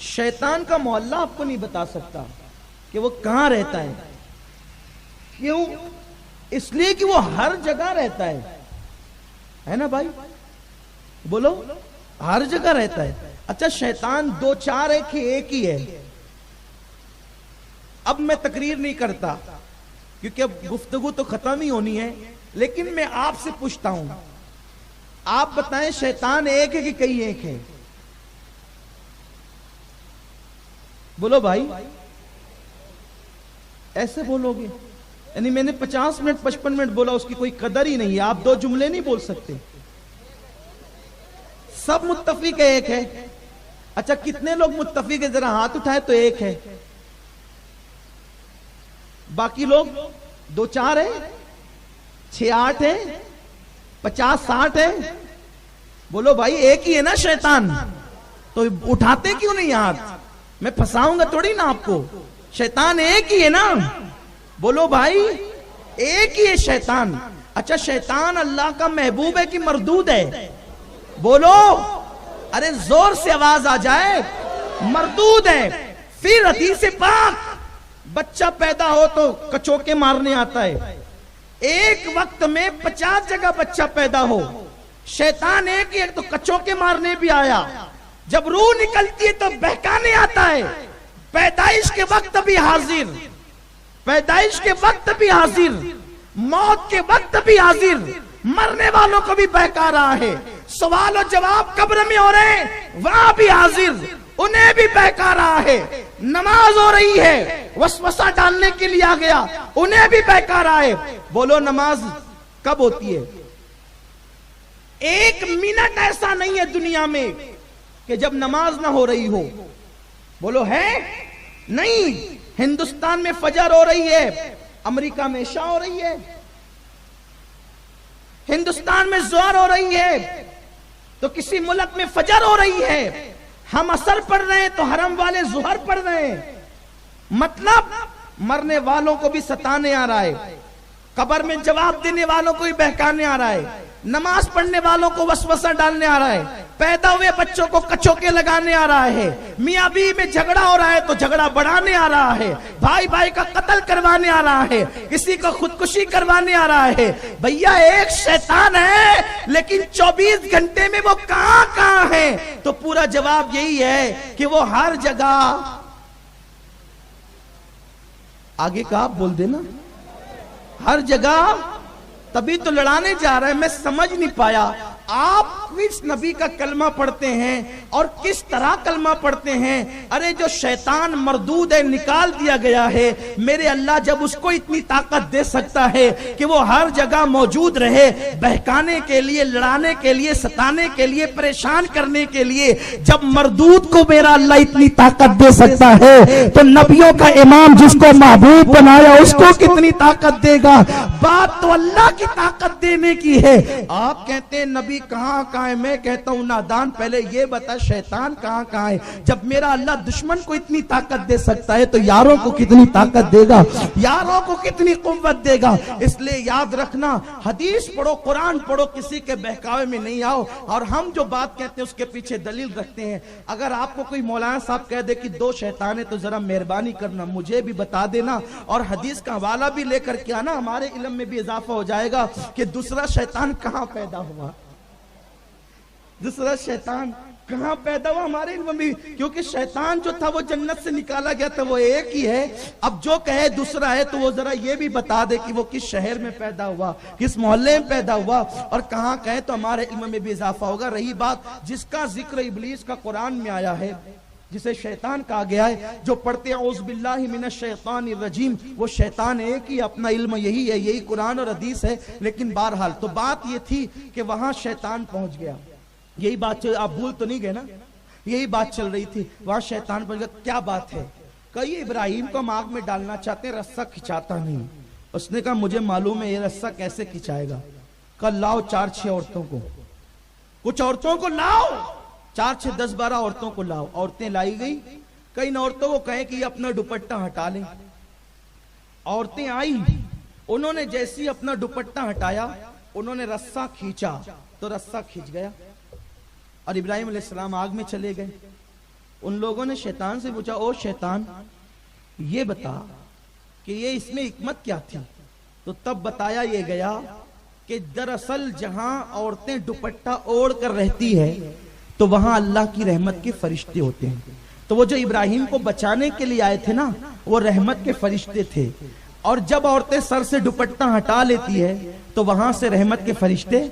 شیطان کا محلہ آپ کو نہیں بتا سکتا کہ وہ کہاں رہتا ہے. کیوں؟ اس لیے کہ وہ ہر جگہ رہتا ہے نا بھائی؟ بولو، ہر جگہ رہتا ہے. اچھا شیطان دو چار ہے کہ ایک ہی ہے؟ اب میں تقریر نہیں کرتا کیونکہ اب گفتگو تو ختم ہی ہونی ہے، لیکن میں آپ سے پوچھتا ہوں، آپ بتائیں شیطان ایک ہے کہ کئی ایک ہے؟ بولو بھائی، ایسے بولو گے یعنی میں نے 50 منٹ 55 منٹ بولا، اس کی کوئی قدر ہی نہیں ہے. آپ 2 جملے نہیں بول سکتے. سب متفق ہے ایک ہے. اچھا کتنے لوگ متفق ہے؟ ذرا ہاتھ اٹھائے تو ایک ہے. باقی لوگ 2 4 ہے، 6 8 ہے، 50 60 ہے. بولو بھائی ایک ہی ہے نا شیطان؟ تو اٹھاتے کیوں نہیں ہاتھ؟ میں پھنساؤں گا تھوڑی نا آپ کو. شیطان ایک ہی ہے نا؟ بولو بھائی ایک ہی ہے شیطان. اچھا شیطان اللہ کا محبوب ہے کہ مردود ہے؟ بولو، ارے زور سے آواز آ جائے. مردود ہے. پھر حدیث پاک بچہ پیدا ہو تو کچوکے مارنے آتا ہے. ایک وقت میں 50 جگہ بچہ پیدا ہو. شیطان ایک ہی ہے تو کچوکے مارنے بھی آیا. جب روح نکلتی ہے تو بہکانے آتا ہے. پیدائش کے وقت بھی حاضر، پیدائش کے وقت بھی حاضر، موت کے وقت بھی حاضر، مرنے والوں کو بھی بہکا رہا ہے. سوال و جواب قبر میں ہو رہے ہیں وہاں بھی حاضر، انہیں بھی بہکا رہا ہے. نماز ہو رہی ہے، وسوسہ ڈالنے کے لیے آ گیا، انہیں بھی بہکا رہا ہے. بولو نماز کب ہوتی ہے؟ ایک منٹ ایسا نہیں ہے دنیا میں کہ جب نماز نہ ہو رہی ہو. بولو ہے؟ نہیں. ہندوستان میں فجر ہو رہی ہے، امریکہ میں عشاء ہو رہی ہے. ہندوستان میں ظہر ہو رہی ہے تو کسی ملک میں فجر ہو رہی ہے. ہم عصر پڑھ رہے ہیں تو حرم والے ظہر پڑھ رہے ہیں. مطلب مرنے والوں کو بھی ستانے آ رہا ہے، قبر میں جواب دینے والوں کو بھی بہکانے آ رہا ہے، نماز پڑھنے والوں کو وسوسہ ڈالنے آ رہا ہے، پیدا ہوئے بچوں کو کچوکے لگانے آ رہا ہے، میاں بیوی میں جھگڑا ہو رہا ہے تو جھگڑا بڑھانے آ رہا ہے، بھائی بھائی کا قتل کروانے آ رہا ہے، کسی کو خودکشی کروانے آ رہا ہے. بھیا ایک شیطان ہے لیکن 24 گھنٹے میں وہ کہاں کہاں ہے؟ تو پورا جواب یہی ہے کہ وہ ہر جگہ. آگے کا آپ بول دینا، ہر جگہ. تبھی تو لڑانے جا رہا ہے. میں سمجھ نہیں پایا آپ کس نبی کا کلمہ پڑھتے ہیں اور کس طرح کلمہ پڑھتے ہیں. ارے جو شیطان مردود ہے، نکال دیا گیا ہے، میرے اللہ جب اس کو اتنی طاقت دے سکتا ہے کہ وہ ہر جگہ موجود رہے، بہکانے کے لیے، لڑانے کے لیے، ستانے کے لیے، پریشان کرنے کے لیے، جب مردود کو میرا اللہ اتنی طاقت دے سکتا ہے تو نبیوں کا امام جس کو محبوب بنایا اس کو کتنی طاقت دے گا؟ بات تو اللہ کی طاقت دینے کی ہے. آپ کہتے ہیں نبی کہاں کہاں ہے؟ میں کہتا ہوں نادان پہلے یہ بتا شیطان کہاں کہاں ہے؟ جب میرا اللہ دشمن کو اتنی طاقت دے سکتا ہے تو یاروں کو کتنی طاقت دے گا، یاروں کو کتنی قوت دے گا. اس لیے یاد رکھنا، حدیث پڑھو، قرآن پڑھو، کسی کے بہکاوے میں نہیں آؤ. اور ہم جو بات کہتے ہیں اس کے پیچھے دلیل رکھتے ہیں. اگر آپ کو کوئی مولانا صاحب کہہ دے کہ 2 شیطان ہے تو ذرا مہربانی کرنا مجھے بھی بتا دینا اور حدیث کا حوالہ بھی لے کر کے آنا، ہمارے علم میں بھی اضافہ ہو جائے گا کہ دوسرا شیطان کہاں پیدا ہوا، دوسرا شیطان کہاں پیدا ہوا ہمارے علم میں. کیونکہ شیطان جو تھا وہ جنت سے نکالا گیا تھا، وہ ایک ہی ہے. اب جو کہے دوسرا ہے تو وہ ذرا یہ بھی بتا دے کہ وہ کس شہر میں پیدا ہوا، کس محلے میں پیدا ہوا اور کہاں کہے، تو ہمارے علم میں بھی اضافہ ہوگا. رہی بات جس کا ذکر ابلیس کا قرآن میں آیا ہے، جسے شیطان کہا گیا ہے، جو پڑھتے ہیں اعوذ باللہ من الشیطان الرجیم، وہ شیطان ایک ہی، اپنا علم یہی ہے، یہی قرآن اور حدیث ہے. لیکن بہرحال تو بات یہ تھی کہ وہاں شیطان پہنچ گیا. یہی بات آپ بھول تو نہیں گئے نا؟ یہی بات چل رہی تھی. وہاں شیطان پہنچ گیا. کیا بات ہے؟ کہا ابراہیم کو ہم آگ میں ڈالنا چاہتے ہیں، رسہ کھچاتا نہیں. اس نے کہا مجھے معلوم ہے یہ رسہ کیسے کھچائے گا. کہا لاؤ 4-6 عورتوں کو، کچھ عورتوں کو لاؤ، 4-6 10-12 عورتوں کو لاؤ. عورتیں لائی گئی. کئی عورتوں کو کہیں کہ یہ اپنا دوپٹہ ہٹا لیں. عورتیں آئی، انہوں نے جیسی اپنا دوپٹہ ہٹایا، انہوں نے رسہ کھینچا تو رسہ کھینچ گیا اور ابراہیم علیہ السلام آگ میں چلے گئے. ان لوگوں نے شیطان سے پوچھا او شیطان یہ بتا کہ یہ اس میں حکمت کیا تھی؟ تو تب بتایا یہ گیا کہ دراصل جہاں عورتیں دوپٹہ اوڑھ کر رہتی ہے تو وہاں اللہ کی رحمت کے فرشتے ہوتے ہیں. تو وہ جو ابراہیم کو بچانے کے لیے آئے تھے نا وہ رحمت کے فرشتے تھے. اور جب عورتیں سر سے دوپٹہ ہٹا لیتی ہے تو وہاں سے رحمت کے فرشتے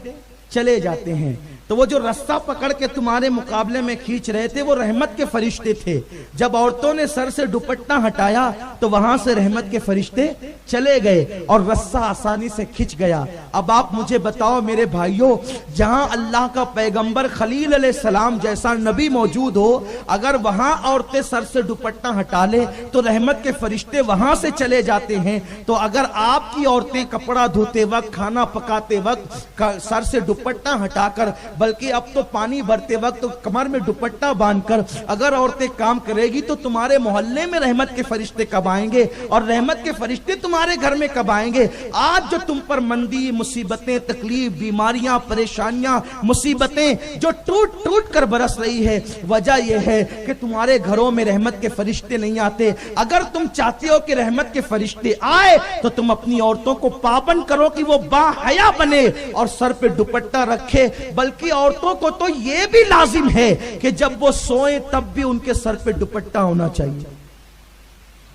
چلے جاتے ہیں. تو وہ جو رسہ پکڑ کے تمہارے مقابلے میں کھینچ رہے تھے وہ رحمت کے فرشتے تھے. جب عورتوں نے سر سے دوپٹہ ہٹایا تو وہاں سے رحمت کے فرشتے چلے گئے اور رسہ آسانی سے کھچ گیا. اب آپ مجھے بتاؤ میرے بھائیوں, جہاں اللہ کا پیغمبر خلیل علیہ السلام جیسا نبی موجود ہو, اگر وہاں عورتیں سر سے دوپٹہ ہٹا لے تو رحمت کے فرشتے وہاں سے چلے جاتے ہیں. تو اگر آپ کی عورتیں کپڑا دھوتے وقت, کھانا پکاتے وقت سر سے دوپٹہ ہٹا کر, بلکہ اب تو پانی بھرتے وقت تو کمر میں دوپٹہ باندھ کر اگر عورتیں کام کرے گی تو تمہارے محلے میں رحمت کے فرشتے کب آئیں گے اور رحمت کے فرشتے تمہارے گھر میں کب آئیں گے؟ آج جو تم پر مندی, مصیبتیں, تکلیف, بیماریاں, پریشانیاں, مصیبتیں جو ٹوٹ ٹوٹ کر برس رہی ہے, وجہ یہ ہے کہ تمہارے گھروں میں رحمت کے فرشتے نہیں آتے. اگر تم چاہتے ہو کہ رحمت کے فرشتے آئے تو تم اپنی عورتوں کو پابند کرو کہ وہ با حیا بنے اور سر پہ دوپٹہ رکھے. بلکہ عورتوں کو تو یہ بھی لازم ہے کہ جب وہ سوئیں تب بھی ان کے سر پہ دوپٹہ ہونا چاہیے.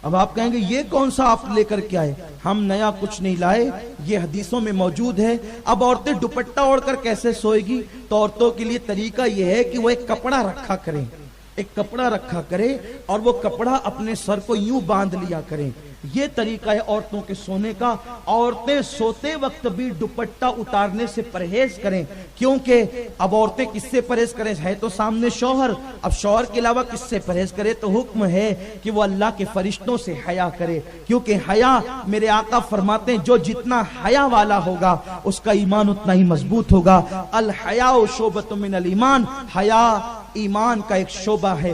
اب آپ کہیں گے یہ کون سا آپ لے کر کے آئے؟ ہم نیا کچھ نہیں لائے, یہ حدیثوں میں موجود ہے. اب عورتیں دوپٹہ اوڑھ کر کیسے سوئے گی؟ تو عورتوں کے لیے طریقہ یہ ہے کہ وہ ایک کپڑا رکھا کریں, ایک کپڑا رکھا کرے اور وہ کپڑا اپنے سر کو یوں باندھ لیا کریں. یہ طریقہ ہے عورتوں کے سونے کا. عورتیں سوتے وقت بھی دوپٹہ اتارنے سے پرہیز کریں, کیونکہ اب عورتیں کس سے پرہیز کریں؟ ہے تو سامنے شوہر, اب شوہر کے علاوہ کس سے پرہیز کرے؟ تو حکم ہے کہ وہ اللہ کے فرشتوں سے حیا کرے, کیونکہ حیا میرے آقا فرماتے ہیں جو جتنا حیا والا ہوگا اس کا ایمان اتنا ہی مضبوط ہوگا. الحیاء شعبۃ من الایمان, حیا ایمان کا ایک شعبہ ہے.